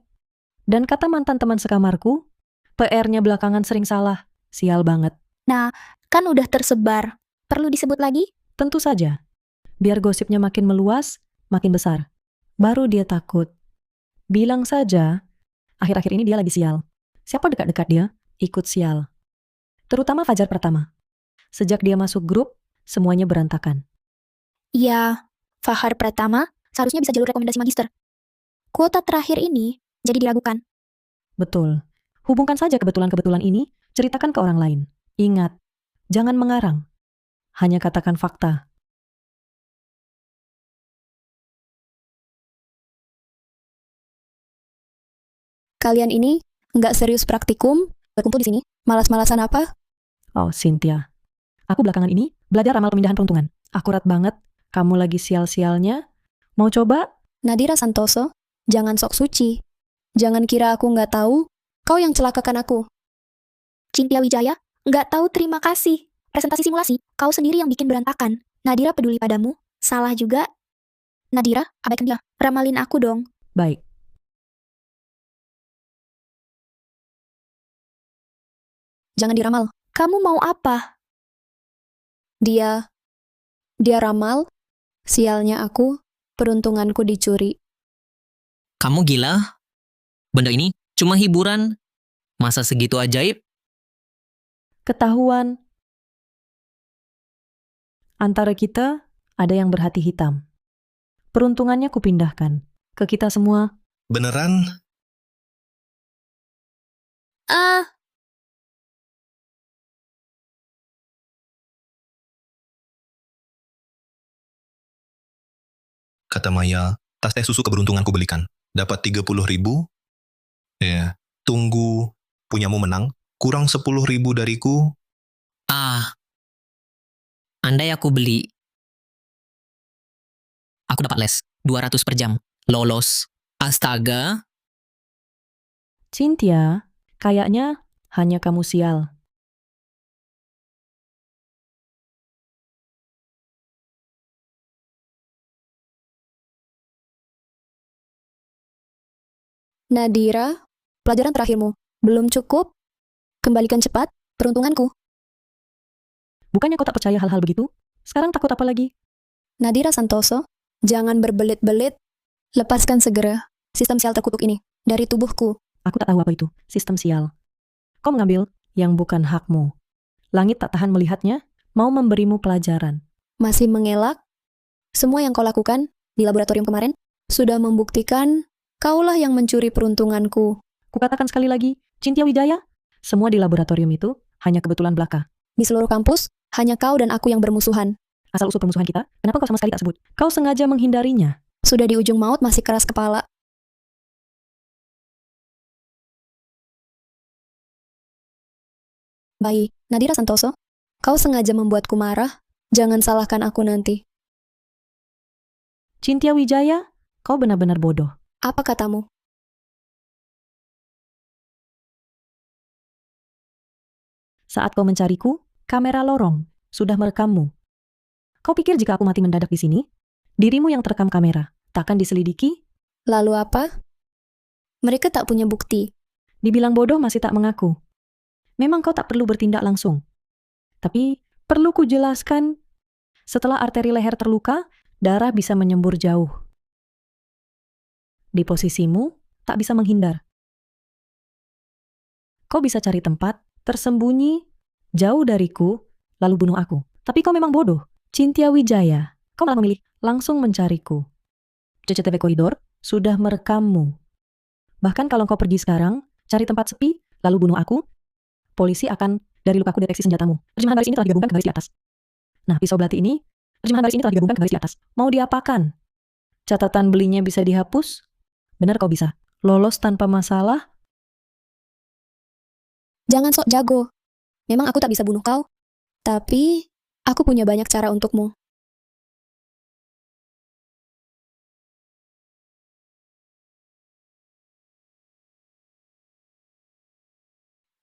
Dan kata mantan teman sekamarku, PR-nya belakangan sering salah. Sial banget. Nah, kan udah tersebar. Perlu disebut lagi? Tentu saja. Biar gosipnya makin meluas, makin besar. Baru dia takut. Bilang saja, akhir-akhir ini dia lagi sial. Siapa dekat-dekat dia, ikut sial. Terutama Fajar Pertama. Sejak dia masuk grup, semuanya berantakan. Ya, Fahar Pratama seharusnya bisa jalur rekomendasi magister. Kuota terakhir ini jadi diragukan. Betul. Hubungkan saja kebetulan-kebetulan ini, ceritakan ke orang lain. Ingat, jangan mengarang. Hanya katakan fakta. Kalian ini nggak serius praktikum, berkumpul di sini, malas-malasan apa? Oh, Cynthia. Aku belakangan ini belajar ramal pemindahan peruntungan. Akurat banget. Kamu lagi sial-sialnya. Mau coba? Nadira Santoso, jangan sok suci. Jangan kira aku nggak tahu, kau yang celakakan aku. Cynthia Wijaya, nggak tahu terima kasih. Presentasi simulasi, kau sendiri yang bikin berantakan. Nadira peduli padamu. Salah juga. Nadira, abaikan dia. Ramalin aku dong. Baik. Jangan diramal. Kamu mau apa? Dia ramal, sialnya aku, peruntunganku dicuri. Kamu gila? Benda ini cuma hiburan. Masa segitu ajaib? Ketahuan. Antara kita, ada yang berhati hitam. Peruntungannya kupindahkan. Ke kita semua. Beneran? Kata Maya, tas teh susu keberuntunganku belikan. Dapat 30.000. Ya, tunggu punyamu menang. Kurang 10.000 dariku. Andai aku beli, aku dapat les 200 per jam. Lolos. Astaga. Cynthia, kayaknya hanya kamu sial. Nadira, pelajaran terakhirmu. Belum cukup? Kembalikan cepat peruntunganku. Bukannya kau tak percaya hal-hal begitu? Sekarang takut apa lagi? Nadira Santoso, jangan berbelit-belit. Lepaskan segera sistem sial terkutuk ini dari tubuhku. Aku tak tahu apa itu, sistem sial. Kau mengambil yang bukan hakmu. Langit tak tahan melihatnya, mau memberimu pelajaran. Masih mengelak? Semua yang kau lakukan di laboratorium kemarin sudah membuktikan kaulah yang mencuri peruntunganku. Kukatakan sekali lagi, Cynthia Wijaya, semua di laboratorium itu hanya kebetulan belaka. Di seluruh kampus, hanya kau dan aku yang bermusuhan. Asal-usul permusuhan kita, kenapa kau sama sekali tak sebut? Kau sengaja menghindarinya. Sudah di ujung maut masih keras kepala. Baik, Nadira Santoso, kau sengaja membuatku marah. Jangan salahkan aku nanti. Cynthia Wijaya, kau benar-benar bodoh. Apa katamu? Saat kau mencariku, kamera lorong sudah merekammu. Kau pikir jika aku mati mendadak di sini, dirimu yang terekam kamera takkan diselidiki? Lalu apa? Mereka tak punya bukti. Dibilang bodoh masih tak mengaku. Memang kau tak perlu bertindak langsung. Tapi perlu ku jelaskan, setelah arteri leher terluka, darah bisa menyembur jauh. Di posisimu, tak bisa menghindar. Kau bisa cari tempat, tersembunyi, jauh dariku, lalu bunuh aku. Tapi kau memang bodoh. Cynthia Wijaya, kau malah memilih langsung mencariku. CCTV koridor sudah merekammu. Bahkan kalau kau pergi sekarang, cari tempat sepi, lalu bunuh aku, polisi akan dari lukaku deteksi senjatamu. Terjemahan garis ini telah digabungkan ke garis di atas. Nah, pisau belati ini, terjemahan garis ini telah digabungkan ke garis di atas. Mau diapakan? Catatan belinya bisa dihapus? Benar kau bisa. Lolos tanpa masalah? Jangan sok jago. Memang aku tak bisa bunuh kau. Tapi, aku punya banyak cara untukmu.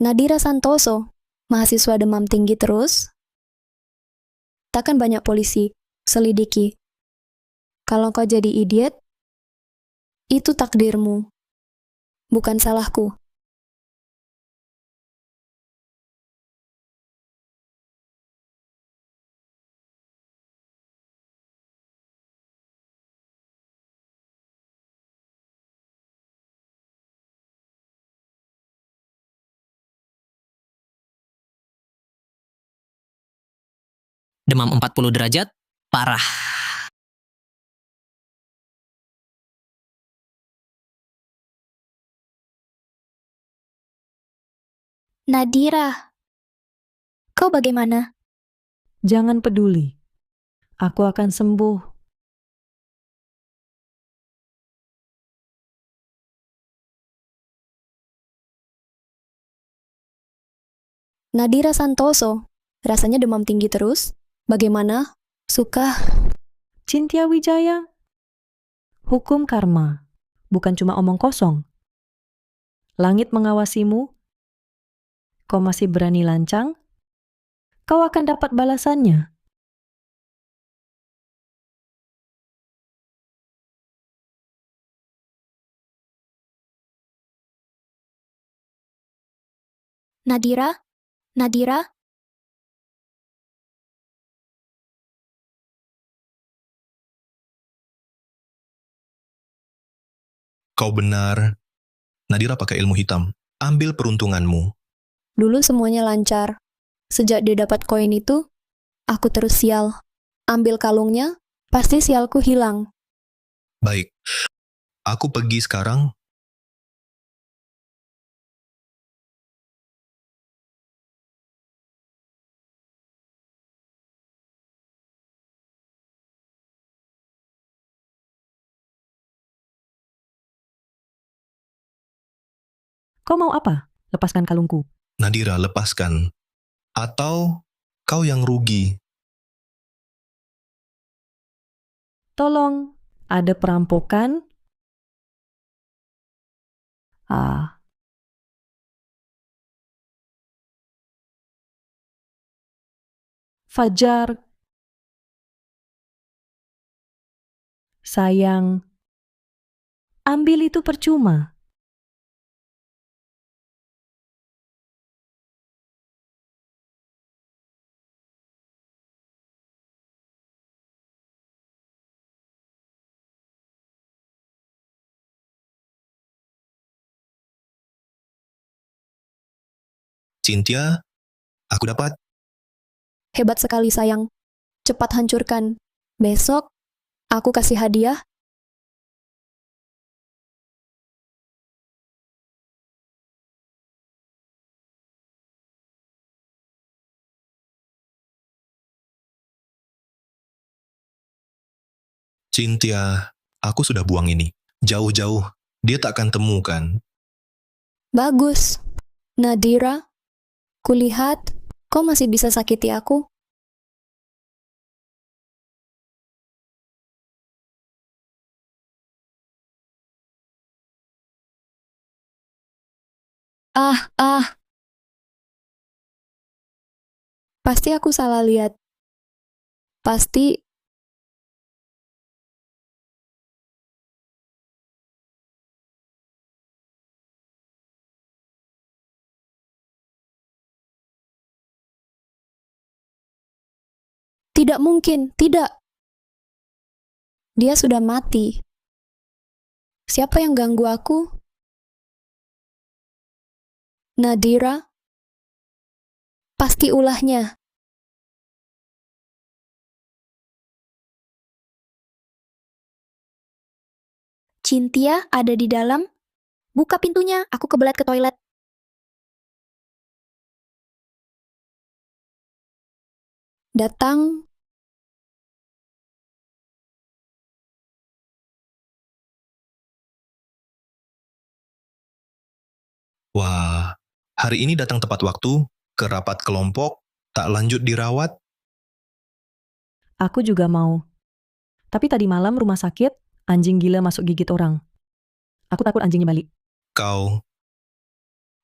Nadira Santoso, mahasiswa demam tinggi terus. Takkan banyak polisi selidiki. Kalau kau jadi idiot, itu takdirmu. Bukan salahku. Demam 40 derajat, parah. Nadira, kau bagaimana? Jangan peduli. Aku akan sembuh. Nadira Santoso, rasanya demam tinggi terus. Bagaimana? Suka? Cynthia Wijaya, hukum karma, bukan cuma omong kosong. Langit mengawasimu, kau masih berani lancang, kau akan dapat balasannya. Nadira? Nadira? Kau benar. Nadira pakai ilmu hitam. Ambil peruntunganmu. Dulu semuanya lancar. Sejak dia dapat koin itu, aku terus sial. Ambil kalungnya, pasti sialku hilang. Baik. Aku pergi sekarang. Kau mau apa? Lepaskan kalungku. Nadira, lepaskan. Atau kau yang rugi. Tolong, ada perampokan? Fajar. Sayang. Ambil itu percuma. Cynthia, aku dapat. Hebat sekali sayang. Cepat hancurkan. Besok, aku kasih hadiah. Cynthia, aku sudah buang ini. Jauh-jauh. Dia tak akan temukan. Bagus. Nadira, kulihat kau masih bisa sakiti aku. Ah. Pasti aku salah lihat. Pasti Tidak mungkin, tidak. Dia sudah mati. Siapa yang ganggu aku? Nadira? Pasti ulahnya. Cynthia ada di dalam. Buka pintunya, aku kebelet ke toilet. Datang. Wah, hari ini datang tepat waktu, ke rapat kelompok, tak lanjut dirawat. Aku juga mau. Tapi tadi malam rumah sakit, anjing gila masuk gigit orang. Aku takut anjingnya balik. Kau,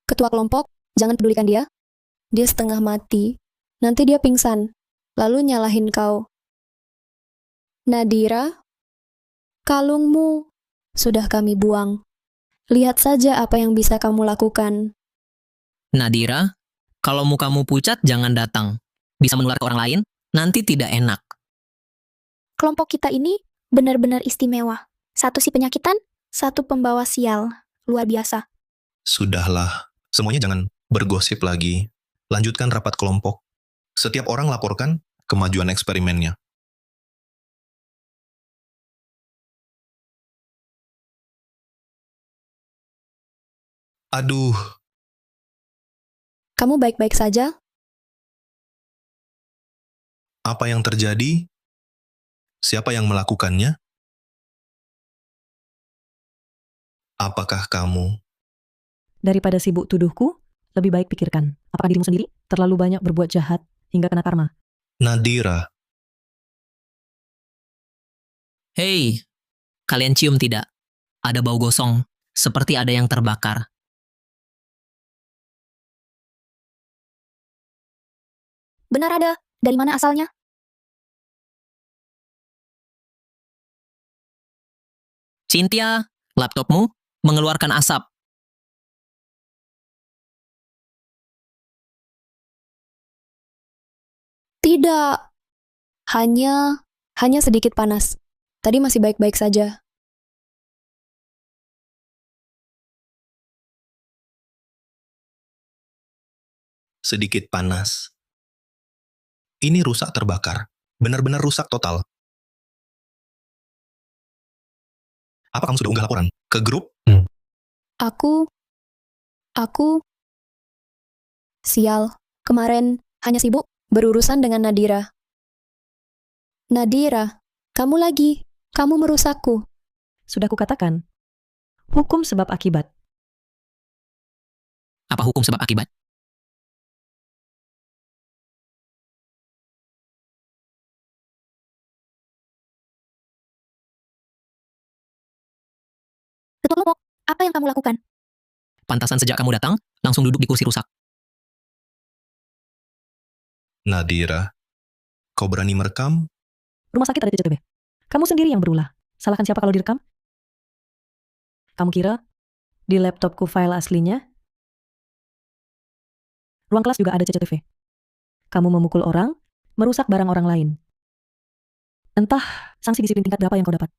Ketua kelompok, jangan pedulikan dia. Dia setengah mati. Nanti dia pingsan. Lalu nyalahin kau. Nadira, kalungmu sudah kami buang. Lihat saja apa yang bisa kamu lakukan. Nadira, kalau mukamu pucat jangan datang. Bisa menular ke orang lain, nanti tidak enak. Kelompok kita ini benar-benar istimewa. Satu si penyakitan, satu pembawa sial. Luar biasa. sudahlah. Semuanya jangan bergosip lagi. Lanjutkan rapat kelompok. Setiap orang laporkan kemajuan eksperimennya. Aduh, Kamu baik-baik saja? apa yang terjadi? Siapa yang melakukannya? Apakah kamu? Daripada sibuk tuduhku, lebih baik pikirkan. Apakah dirimu sendiri terlalu banyak berbuat jahat hingga kena karma? Nadira, Hei, kalian cium tidak? Ada bau gosong, seperti ada yang terbakar. Benar ada. Dari mana asalnya? Cynthia, laptopmu mengeluarkan asap. Tidak. Hanya sedikit panas. Tadi masih baik-baik saja. sedikit panas. Ini rusak terbakar. Benar-benar rusak total. Apa kamu sudah unggah laporan ke grup? Aku, sial, kemarin hanya sibuk berurusan dengan Nadira. Nadira, kamu lagi, kamu merusakku. Sudah kukatakan, hukum sebab akibat. Apa hukum sebab akibat? Ketua kelompok, apa yang kamu lakukan? Pantasan sejak kamu datang, langsung duduk di kursi rusak. Nadira, kau berani merekam? Rumah sakit ada CCTV. Kamu sendiri yang berulah. Salahkan siapa kalau direkam? Kamu kira di laptopku file aslinya? Ruang kelas juga ada CCTV. Kamu memukul orang, merusak barang orang lain. Entah sanksi disiplin tingkat berapa yang kau dapat.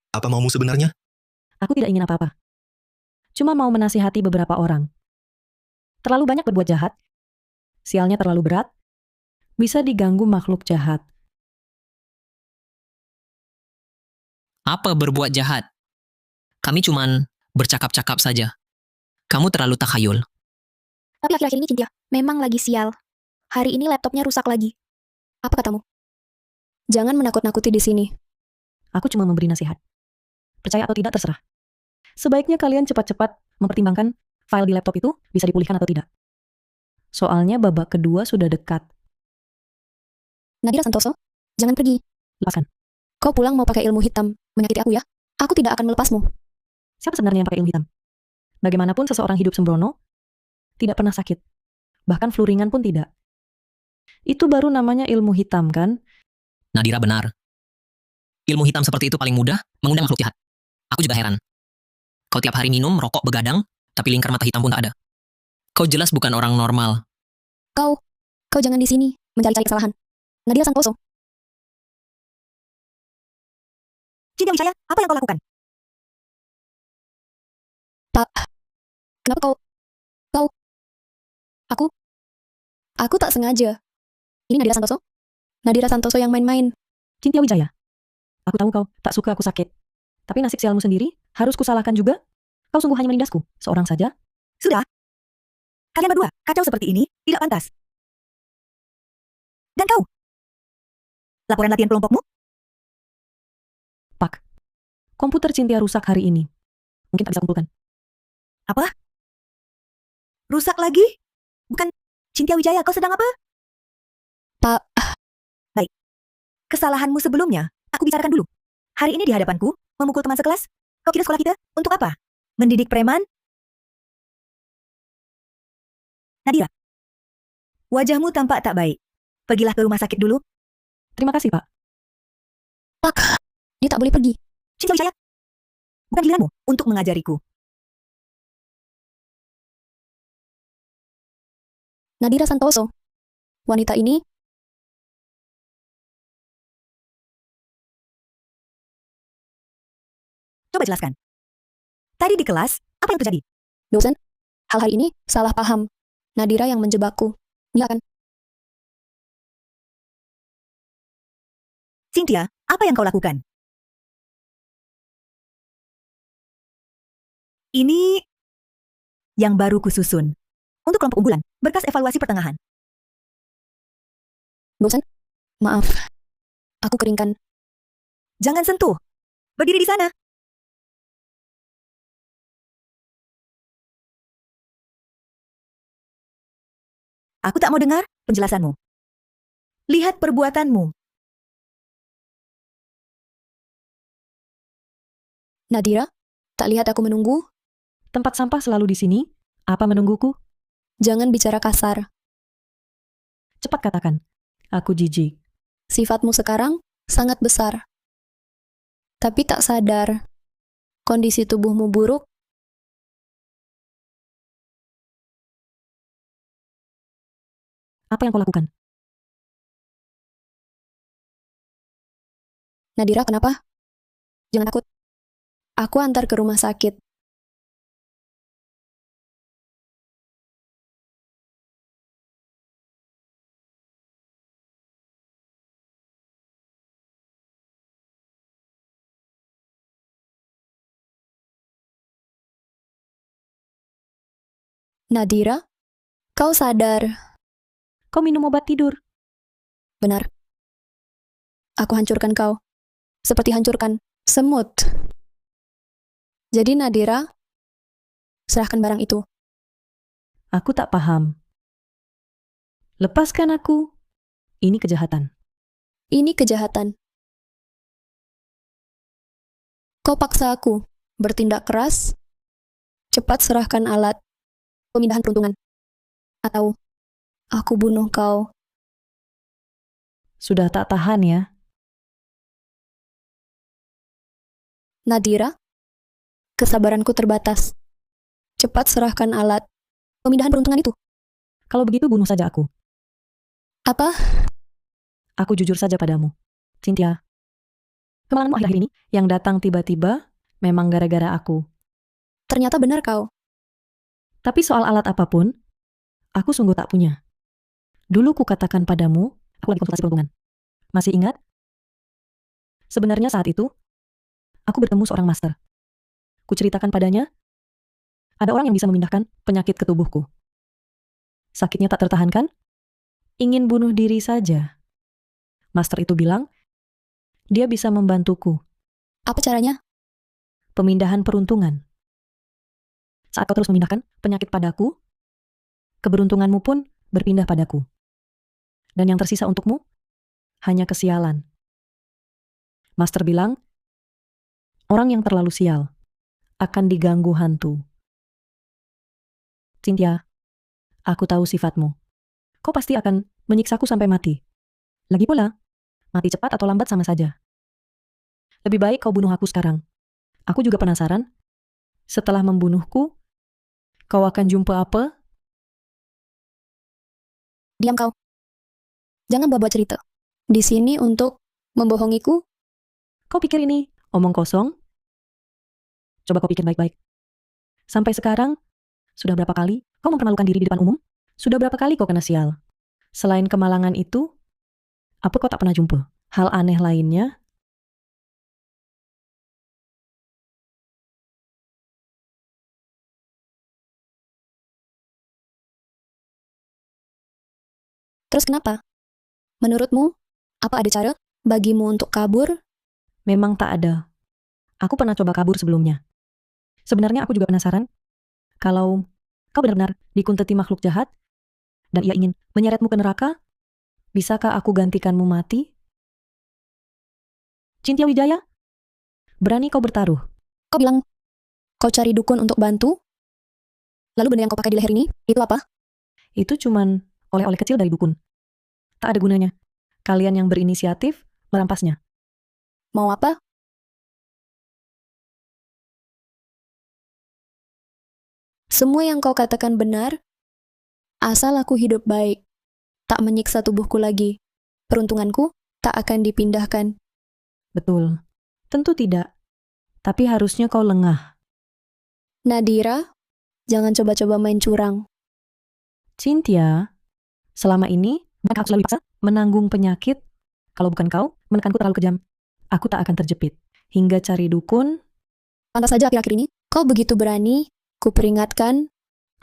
Apa maumu sebenarnya? Aku tidak ingin apa-apa. Cuma mau menasihati beberapa orang. Terlalu banyak berbuat jahat. Sialnya terlalu berat. Bisa diganggu makhluk jahat. Apa berbuat jahat? Kami cuman bercakap-cakap saja. Kamu terlalu takhayul. Tapi akhir-akhir ini Cynthia, memang lagi sial. Hari ini laptopnya rusak lagi. Apa katamu? Jangan menakut-nakuti di sini. Aku cuma memberi nasihat. Percaya atau tidak terserah. Sebaiknya kalian cepat-cepat mempertimbangkan file di laptop itu bisa dipulihkan atau tidak. Soalnya babak kedua sudah dekat. Nadira Santoso, jangan pergi. Lepaskan. Kau pulang mau pakai ilmu hitam, menyakiti aku ya? Aku tidak akan melepasmu. Siapa sebenarnya yang pakai ilmu hitam? Bagaimanapun seseorang hidup sembrono, tidak pernah sakit. Bahkan flu ringan pun tidak. Itu baru namanya ilmu hitam, kan? Nadira benar. Ilmu hitam seperti itu paling mudah mengundang makhluk jahat. Aku juga heran. Kau tiap hari minum, rokok, begadang, tapi lingkar mata hitam pun tak ada. Kau jelas bukan orang normal. Kau jangan di sini mencari-cari kesalahan. Nadira Santoso. Cynthia Wijaya, apa yang kau lakukan? Kenapa kau? Aku tak sengaja. Ini Nadira Santoso? Nadira Santoso yang main-main. Cynthia Wijaya. Aku tahu kau tak suka aku sakit. Tapi nasib sialmu sendiri harus kusalahkan juga. Kau sungguh hanya menindasku, seorang saja. Sudah. Kalian berdua, kacau seperti ini, tidak pantas. Dan kau? Laporan latihan kelompokmu? Pak, komputer Cynthia rusak hari ini. Mungkin tak bisa kumpulkan. Apa? Rusak lagi? Bukan Cynthia Wijaya, kau sedang apa? Pak. Baik. Kesalahanmu sebelumnya, aku bicarakan dulu. Hari ini di hadapanku, memukul teman sekelas? Kau kira sekolah kita untuk apa? Mendidik preman? Nadira, wajahmu tampak tak baik. Pergilah ke rumah sakit dulu. Terima kasih, Pak. Pak, dia tak boleh pergi. Cynthia Wijaya, bukan giliranmu untuk mengajariku. Nadira Santoso. Wanita ini Coba jelaskan. Tadi di kelas, apa yang terjadi? dosen. Hal hari ini salah paham. Nadira yang menjebakku. Ya kan? Cynthia, apa yang kau lakukan? Ini yang baru kususun. Untuk kelompok unggulan, berkas evaluasi pertengahan. Dosen, maaf. Aku keringkan. Jangan sentuh. Berdiri di sana. Aku tak mau dengar penjelasanmu. Lihat perbuatanmu. Nadira, tak lihat aku menunggu? Tempat sampah selalu di sini. Apa menungguku? Jangan bicara kasar. Cepat katakan. Aku jijik. Sifatmu sekarang sangat besar. Tapi tak sadar. Kondisi tubuhmu buruk. Apa yang kau lakukan? Nadira, kenapa? Jangan takut. Aku antar ke rumah sakit. Nadira, kau sadar? Kau minum obat tidur. Benar. Aku hancurkan kau. Seperti hancurkan semut. Jadi Nadira, serahkan barang itu. Aku tak paham. Lepaskan aku. Ini kejahatan. Ini kejahatan. Kau paksa aku bertindak keras. Cepat serahkan alat pemindahan peruntungan. Atau aku bunuh kau. Sudah tak tahan ya. Nadira, kesabaranku terbatas. Cepat serahkan alat pemindahan peruntungan itu. Kalau begitu bunuh saja aku. Apa? Aku jujur saja padamu. Cynthia, kemalanganmu akhir-akhir ini yang datang tiba-tiba memang gara-gara aku. Ternyata benar kau. Tapi soal alat apapun, aku sungguh tak punya. Dulu ku katakan padamu, aku lagi konsultasi perhubungan. Masih ingat? Sebenarnya saat itu, aku bertemu seorang master. Ku ceritakan padanya, ada orang yang bisa memindahkan penyakit ke tubuhku. Sakitnya tak tertahankan, ingin bunuh diri saja. Master itu bilang, dia bisa membantuku. Apa caranya? Pemindahan peruntungan. Saat kau terus memindahkan penyakit padaku, keberuntunganmu pun berpindah padaku. Dan yang tersisa untukmu, hanya kesialan. Master bilang, orang yang terlalu sial akan diganggu hantu. Cynthia, aku tahu sifatmu. Kau pasti akan menyiksaku sampai mati. Lagi pula, mati cepat atau lambat sama saja. Lebih baik kau bunuh aku sekarang. Aku juga penasaran, setelah membunuhku, kau akan jumpa apa? Diam kau. Jangan buat-buat cerita. Di sini untuk membohongiku. Kau pikir ini omong kosong? Coba kau pikir baik-baik. Sampai sekarang, sudah berapa kali kau mempermalukan diri di depan umum? Sudah berapa kali kau kena sial? Selain kemalangan itu, apa kau tak pernah jumpa? Hal aneh lainnya? Terus kenapa? Menurutmu, apa ada cara bagimu untuk kabur? Memang tak ada. Aku pernah coba kabur sebelumnya. Sebenarnya aku juga penasaran, kalau kau benar-benar dikunteti makhluk jahat, dan ia ingin menyeretmu ke neraka, bisakah aku gantikanmu mati? Cynthia Wijaya, berani kau bertaruh? Kau bilang kau cari dukun untuk bantu? Lalu benda yang kau pakai di leher ini, itu apa? Itu cuman oleh-oleh kecil dari dukun. Tak ada gunanya. Kalian yang berinisiatif merampasnya. Mau apa? Semua yang kau katakan benar, asal aku hidup baik, tak menyiksa tubuhku lagi. Peruntunganku tak akan dipindahkan. Betul. Tentu tidak. Tapi harusnya kau lengah. Nadira, jangan coba-coba main curang. Cynthia, selama ini, bukan aku selalu dipaksa menanggung penyakit. Kalau bukan kau, menekanku terlalu kejam. Aku tak akan terjepit. Hingga cari dukun. Pantas saja akhir-akhir ini, kau begitu berani, ku peringatkan,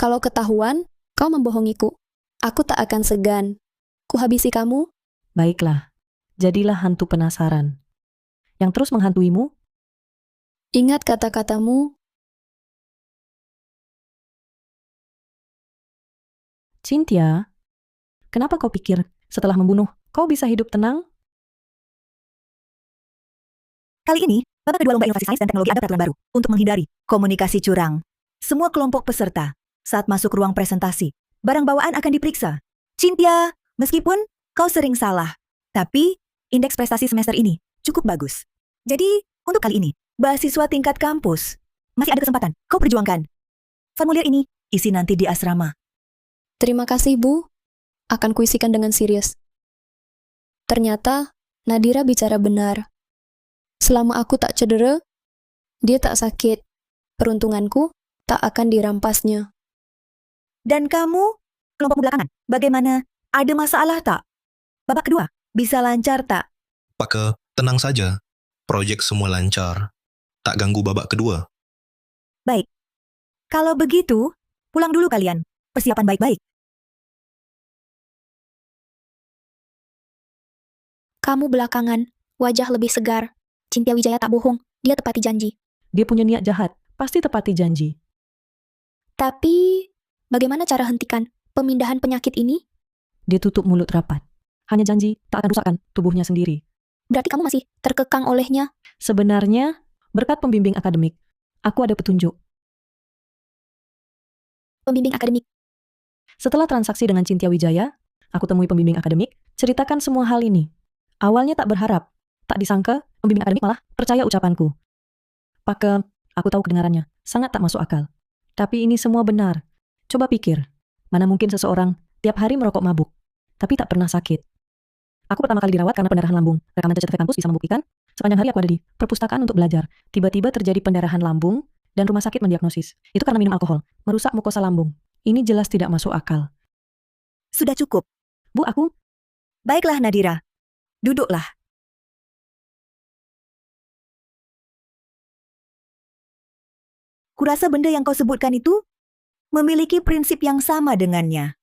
kalau ketahuan, kau membohongiku. Aku tak akan segan. Ku habisi kamu. Baiklah, jadilah hantu penasaran. Yang terus menghantuimu. Ingat kata-katamu. Cynthia, kenapa kau pikir setelah membunuh, kau bisa hidup tenang? Kali ini, babak kedua Lomba Inovasi Sains dan Teknologi ada peraturan baru untuk menghindari komunikasi curang. Semua kelompok peserta, saat masuk ruang presentasi, barang bawaan akan diperiksa. Cynthia, meskipun kau sering salah, tapi indeks prestasi semester ini cukup bagus. Jadi, untuk kali ini, mahasiswa tingkat kampus, masih ada kesempatan. Kau perjuangkan. Formulir ini isi nanti di asrama. Terima kasih, Bu. Akan kuisikan dengan serius. Ternyata, Nadira bicara benar. Selama aku tak cedera, dia tak sakit. Peruntunganku tak akan dirampasnya. Dan kamu, kelompok belakangan, bagaimana? Ada masalah tak? Babak kedua, bisa lancar tak? Pake, tenang saja. Proyek semua lancar. Tak ganggu babak kedua. Baik. Kalau begitu, pulang dulu kalian. Persiapan baik-baik. Kamu belakangan, wajah lebih segar. Cynthia Wijaya tak bohong, dia tepati janji. Dia punya niat jahat, pasti tepati janji. Tapi, bagaimana cara hentikan pemindahan penyakit ini? Dia tutup mulut rapat. Hanya janji tak akan rusakkan tubuhnya sendiri. Berarti kamu masih terkekang olehnya? Sebenarnya, berkat pembimbing akademik, aku ada petunjuk. Pembimbing akademik. Setelah transaksi dengan Cynthia Wijaya, aku temui pembimbing akademik, ceritakan semua hal ini. Awalnya tak berharap, tak disangka pembimbing akademik malah percaya ucapanku. Pakem, aku tahu kedengarannya, sangat tak masuk akal. Tapi ini semua benar. Coba pikir, mana mungkin seseorang tiap hari merokok mabuk, tapi tak pernah sakit. Aku pertama kali dirawat karena pendarahan lambung. Rekaman CCTV kampus bisa membuktikan, sepanjang hari aku ada di perpustakaan untuk belajar. Tiba-tiba terjadi pendarahan lambung, dan rumah sakit mendiagnosis. Itu karena minum alkohol, merusak mukosa lambung. Ini jelas tidak masuk akal. Sudah cukup. Bu, aku... Baiklah Nadira. Duduklah. Kurasa benda yang kau sebutkan itu memiliki prinsip yang sama dengannya.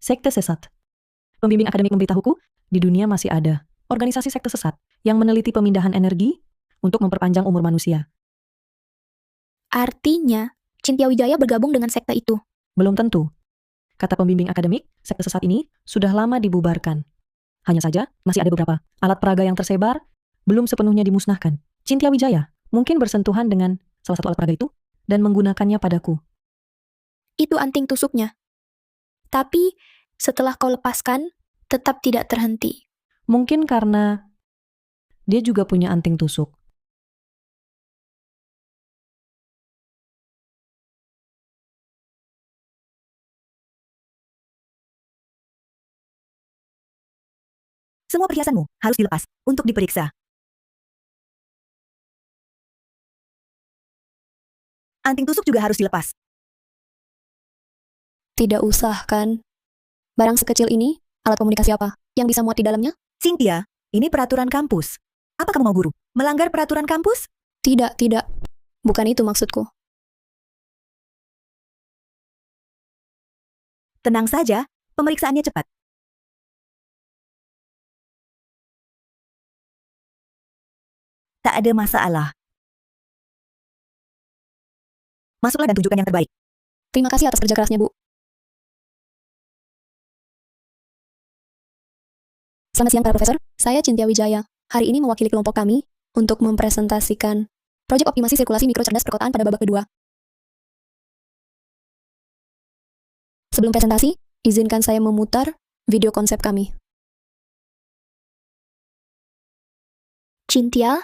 Sekte sesat. Pembimbing akademik memberitahuku, di dunia masih ada organisasi sekte sesat yang meneliti pemindahan energi untuk memperpanjang umur manusia. Artinya, Cynthia Wijaya bergabung dengan sekte itu. Belum tentu. Kata pembimbing akademik, sekte sesat ini sudah lama dibubarkan. Hanya saja, masih ada beberapa alat peraga yang tersebar, belum sepenuhnya dimusnahkan. Cynthia Wijaya mungkin bersentuhan dengan salah satu alat peraga itu dan menggunakannya padaku. Itu anting tusuknya. Tapi, setelah kau lepaskan, tetap tidak terhenti. Mungkin karena Dia juga punya anting tusuk. Semua perhiasanmu harus dilepas untuk diperiksa. Anting tusuk juga harus dilepas. Tidak usah, kan? Barang sekecil ini, alat komunikasi apa yang bisa muat di dalamnya? Cynthia, ini peraturan kampus. Apa kamu mau guru? Melanggar peraturan kampus? Tidak, tidak. Bukan itu maksudku. Tenang saja, pemeriksaannya cepat. Tak ada masalah. Masuklah dan tunjukkan yang terbaik. Terima kasih atas kerja kerasnya, Bu. Selamat siang, para profesor. Saya Cynthia Wijaya. Hari ini mewakili kelompok kami untuk mempresentasikan proyek optimasi sirkulasi mikro cerdas perkotaan pada babak kedua. Sebelum presentasi, izinkan saya memutar video konsep kami. Cynthia,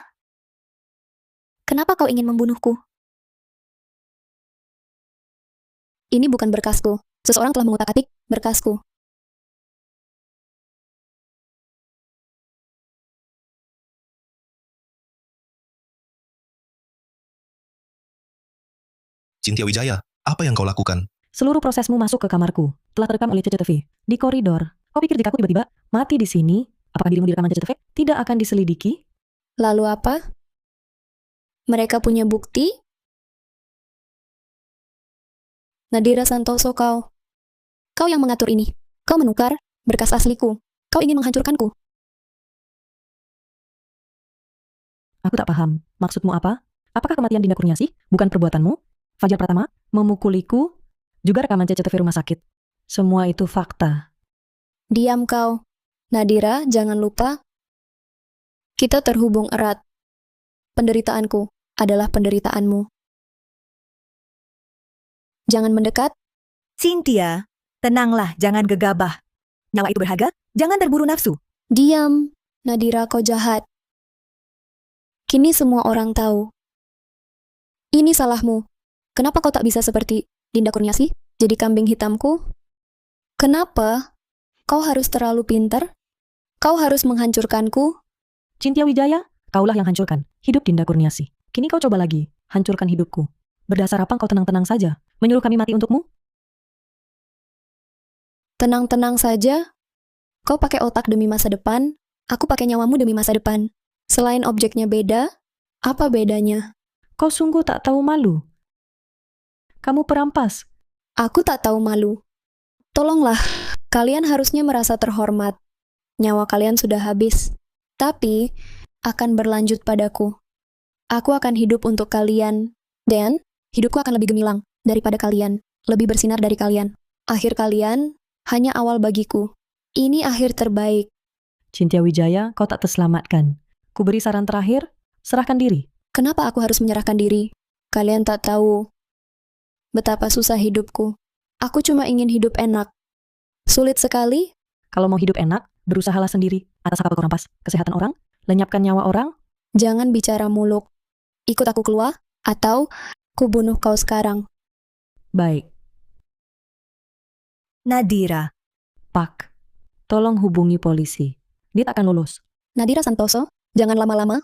kenapa kau ingin membunuhku? Ini bukan berkasku. Seseorang telah mengutak-atik berkasku. Cynthia Wijaya, apa yang kau lakukan? Seluruh prosesmu masuk ke kamarku. Telah terekam oleh CCTV. Di koridor. Kau pikir jika aku tiba-tiba mati di sini, apakah dirimu di rekaman CCTV tidak akan diselidiki? Lalu apa? Mereka punya bukti? Nadira Santoso, kau. Kau yang mengatur ini. Kau menukar berkas asliku. Kau ingin menghancurkanku. Aku tak paham. Maksudmu apa? Apakah kematian Dinda Kurniasih bukan perbuatanmu? Fajar Pratama memukuliku, juga rekaman CCTV rumah sakit. Semua itu fakta. Diam kau. Nadira, jangan lupa. Kita terhubung erat. Penderitaanku adalah penderitaanmu. Jangan mendekat. Cynthia, tenanglah, jangan gegabah. Nyawa itu berharga, jangan terburu nafsu. Diam. Nadira, kau jahat. Kini semua orang tahu. Ini salahmu. Kenapa kau tak bisa seperti Dinda Kurniasih, jadi kambing hitamku? Kenapa? Kau harus terlalu pintar? Kau harus menghancurkanku? Cynthia Wijaya, kaulah yang hancurkan hidup Dinda Kurniasih. Kini kau coba lagi, hancurkan hidupku. Berdasar apa kau tenang-tenang saja, menyuruh kami mati untukmu? Tenang-tenang saja. Kau pakai otak demi masa depan, aku pakai nyawamu demi masa depan. Selain objeknya beda, apa bedanya? Kau sungguh tak tahu malu. Kamu perampas. Aku tak tahu malu. Tolonglah, kalian harusnya merasa terhormat. Nyawa kalian sudah habis, tapi akan berlanjut padaku. Aku akan hidup untuk kalian, dan hidupku akan lebih gemilang daripada kalian, lebih bersinar dari kalian. Akhir kalian hanya awal bagiku. Ini akhir terbaik. Cynthia Wijaya, kau tak terselamatkan. Ku beri saran terakhir, serahkan diri. Kenapa aku harus menyerahkan diri? Kalian tak tahu betapa susah hidupku. Aku cuma ingin hidup enak. Sulit sekali. Kalau mau hidup enak, berusahalah sendiri. Atas apa kau rampas kesehatan orang, lenyapkan nyawa orang. Jangan bicara muluk. Ikut aku keluar, atau ku bunuh kau sekarang. Baik, Nadira, Pak. Tolong hubungi polisi. Dia tak akan lulus. Nadira Santoso, jangan lama-lama.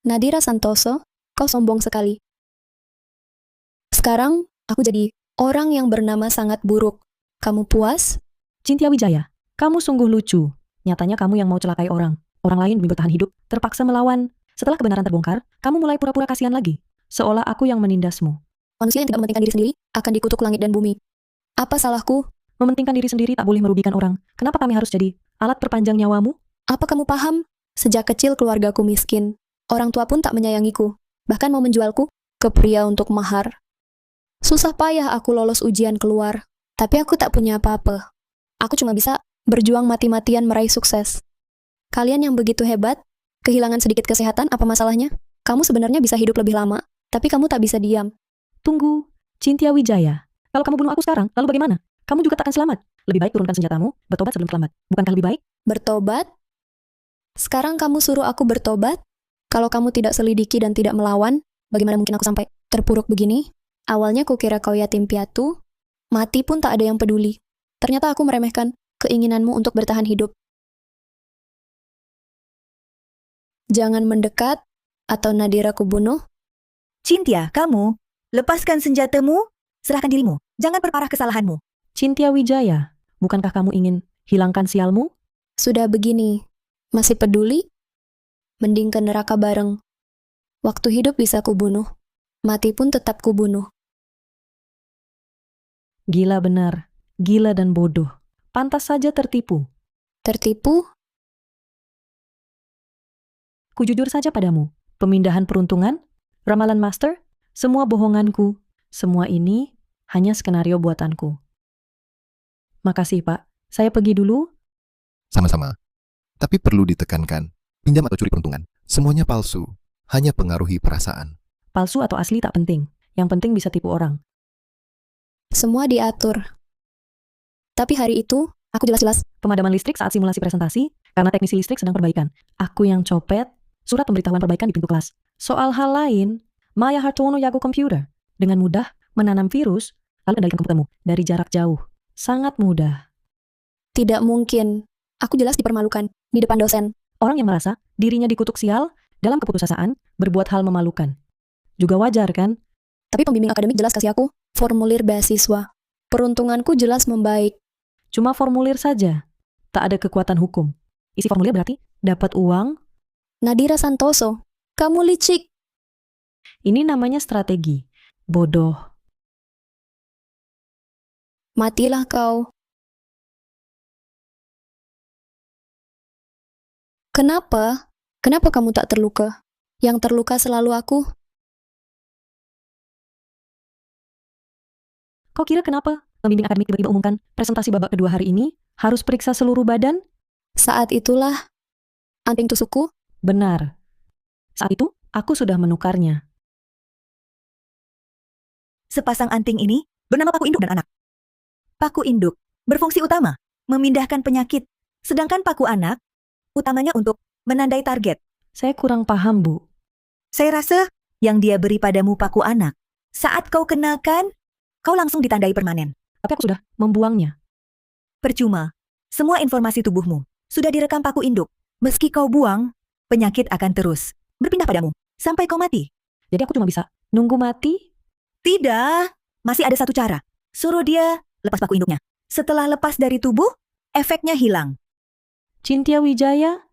Nadira Santoso, kau sombong sekali. Sekarang, aku jadi orang yang bernama sangat buruk. Kamu puas? Cynthia Wijaya, kamu sungguh lucu. Nyatanya kamu yang mau celakai orang. Orang lain demi bertahan hidup, terpaksa melawan. Setelah kebenaran terbongkar, kamu mulai pura-pura kasihan lagi. Seolah aku yang menindasmu. Manusia yang tidak mementingkan diri sendiri akan dikutuk langit dan bumi. Apa salahku? Mementingkan diri sendiri tak boleh merugikan orang. Kenapa kami harus jadi alat perpanjang nyawamu? Apa kamu paham? Sejak kecil keluargaku miskin. Orang tua pun tak menyayangiku. Bahkan mau menjualku ke pria untuk mahar. Susah payah aku lolos ujian keluar. Tapi aku tak punya apa-apa. Aku cuma bisa berjuang mati-matian meraih sukses. Kalian yang begitu hebat, kehilangan sedikit kesehatan, apa masalahnya? Kamu sebenarnya bisa hidup lebih lama, tapi kamu tak bisa diam. Tunggu, Cynthia Wijaya. Kalau kamu bunuh aku sekarang, lalu bagaimana? kamu juga tak akan selamat. Lebih baik turunkan senjatamu, bertobat sebelum terlambat. Bukankah lebih baik? Bertobat? Sekarang kamu suruh aku bertobat? Kalau kamu tidak selidiki dan tidak melawan, bagaimana mungkin aku sampai terpuruk begini? Awalnya kukira kau yatim piatu, mati pun tak ada yang peduli. Ternyata aku meremehkan keinginanmu untuk bertahan hidup. Jangan mendekat, atau Nadira kubunuh. Cynthia, kamu, lepaskan senjatamu, serahkan dirimu. Jangan perparah kesalahanmu. Cynthia Wijaya, bukankah kamu ingin hilangkan sialmu? Sudah begini, masih peduli? Mending ke neraka bareng. Waktu hidup bisa kubunuh, mati pun tetap kubunuh. Gila benar, gila dan bodoh. Pantas saja tertipu. Tertipu? Kujujur saja padamu, pemindahan peruntungan, ramalan master, semua bohonganku, semua ini hanya skenario buatanku. Makasih Pak, saya pergi dulu. Sama-sama. Tapi perlu ditekankan, pinjam atau curi peruntungan, semuanya palsu, hanya pengaruhi perasaan. Palsu atau asli tak penting, yang penting bisa tipu orang. Semua diatur. Tapi hari itu, aku jelas-jelas Pemadaman listrik saat simulasi presentasi, karena teknisi listrik sedang perbaikan. Aku yang copet, surat pemberitahuan perbaikan di pintu kelas. Soal hal lain, Maya Hartono jago komputer. Dengan mudah menanam virus, lalu kendalikan komputermu dari jarak jauh. Sangat mudah. tidak mungkin. Aku jelas dipermalukan di depan dosen. Orang yang merasa dirinya dikutuk sial dalam keputusasaan berbuat hal memalukan. Juga wajar kan? Tapi pembimbing akademik jelas kasih aku formulir beasiswa. Peruntunganku jelas membaik. Cuma formulir saja. Tak ada kekuatan hukum. Isi formulir berarti dapat uang. Nadira Santoso, kamu licik. Ini namanya strategi. Bodoh. Matilah kau. Kenapa? Kenapa kamu tak terluka? Yang terluka selalu aku. Kau kira kenapa pembimbing akademik tiba-tiba umumkan presentasi babak kedua hari ini harus periksa seluruh badan? Saat itulah anting tusukku. Benar. Saat itu, aku sudah menukarnya. Sepasang anting ini bernama paku induk dan anak. Paku induk berfungsi utama, memindahkan penyakit, sedangkan paku anak utamanya untuk menandai target. Saya kurang paham, Bu. Saya rasa yang dia beri padamu paku anak, saat kau kenakan, kau langsung ditandai permanen. Tapi aku sudah membuangnya. Percuma, semua informasi tubuhmu sudah direkam paku induk. Meski kau buang, penyakit akan terus berpindah padamu sampai kau mati. Jadi aku cuma bisa nunggu mati? Tidak, masih ada satu cara. Suruh dia lepas paku induknya. Setelah lepas dari tubuh, efeknya hilang. Cynthia Wijaya?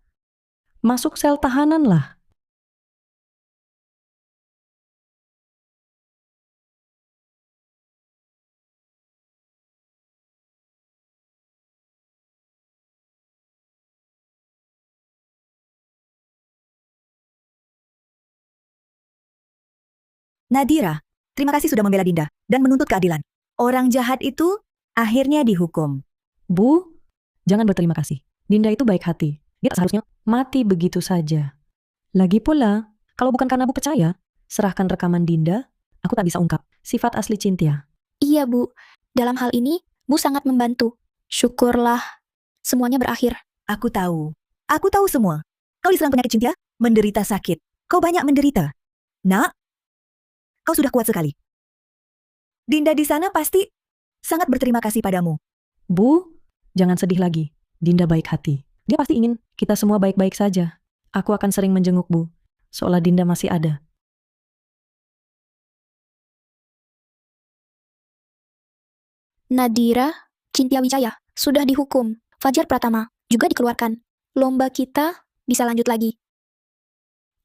Masuk sel tahanan lah. Nadira, terima kasih sudah membela Dinda dan menuntut keadilan. Orang jahat itu akhirnya dihukum. Bu, jangan berterima kasih. Dinda itu baik hati. Dia tak seharusnya mati begitu saja. Lagi pula, kalau bukan karena Bu percaya, serahkan rekaman Dinda, aku tak bisa ungkap sifat asli Cynthia. Iya, Bu. Dalam hal ini, Bu sangat membantu. Syukurlah semuanya berakhir. Aku tahu semua. Kau diserang penyakit Cynthia, menderita sakit. Kau banyak menderita. Nak, kau sudah kuat sekali. Dinda di sana pasti sangat berterima kasih padamu. Bu, jangan sedih lagi. Dinda baik hati. Dia pasti ingin kita semua baik-baik saja. Aku akan sering menjenguk Bu, seolah Dinda masih ada. Nadira, Cynthia Wijaya, sudah dihukum. Fajar Pratama juga dikeluarkan. Lomba kita bisa lanjut lagi.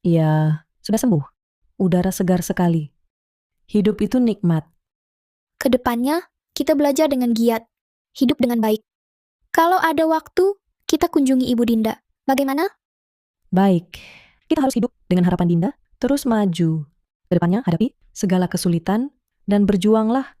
Iya, sudah sembuh. Udara segar sekali. Hidup itu nikmat. Kedepannya, kita belajar dengan giat. Hidup dengan baik. Kalau ada waktu, kita kunjungi Ibu Dinda. Bagaimana? Baik, kita harus hidup dengan harapan Dinda, terus maju. Kedepannya hadapi segala kesulitan, dan berjuanglah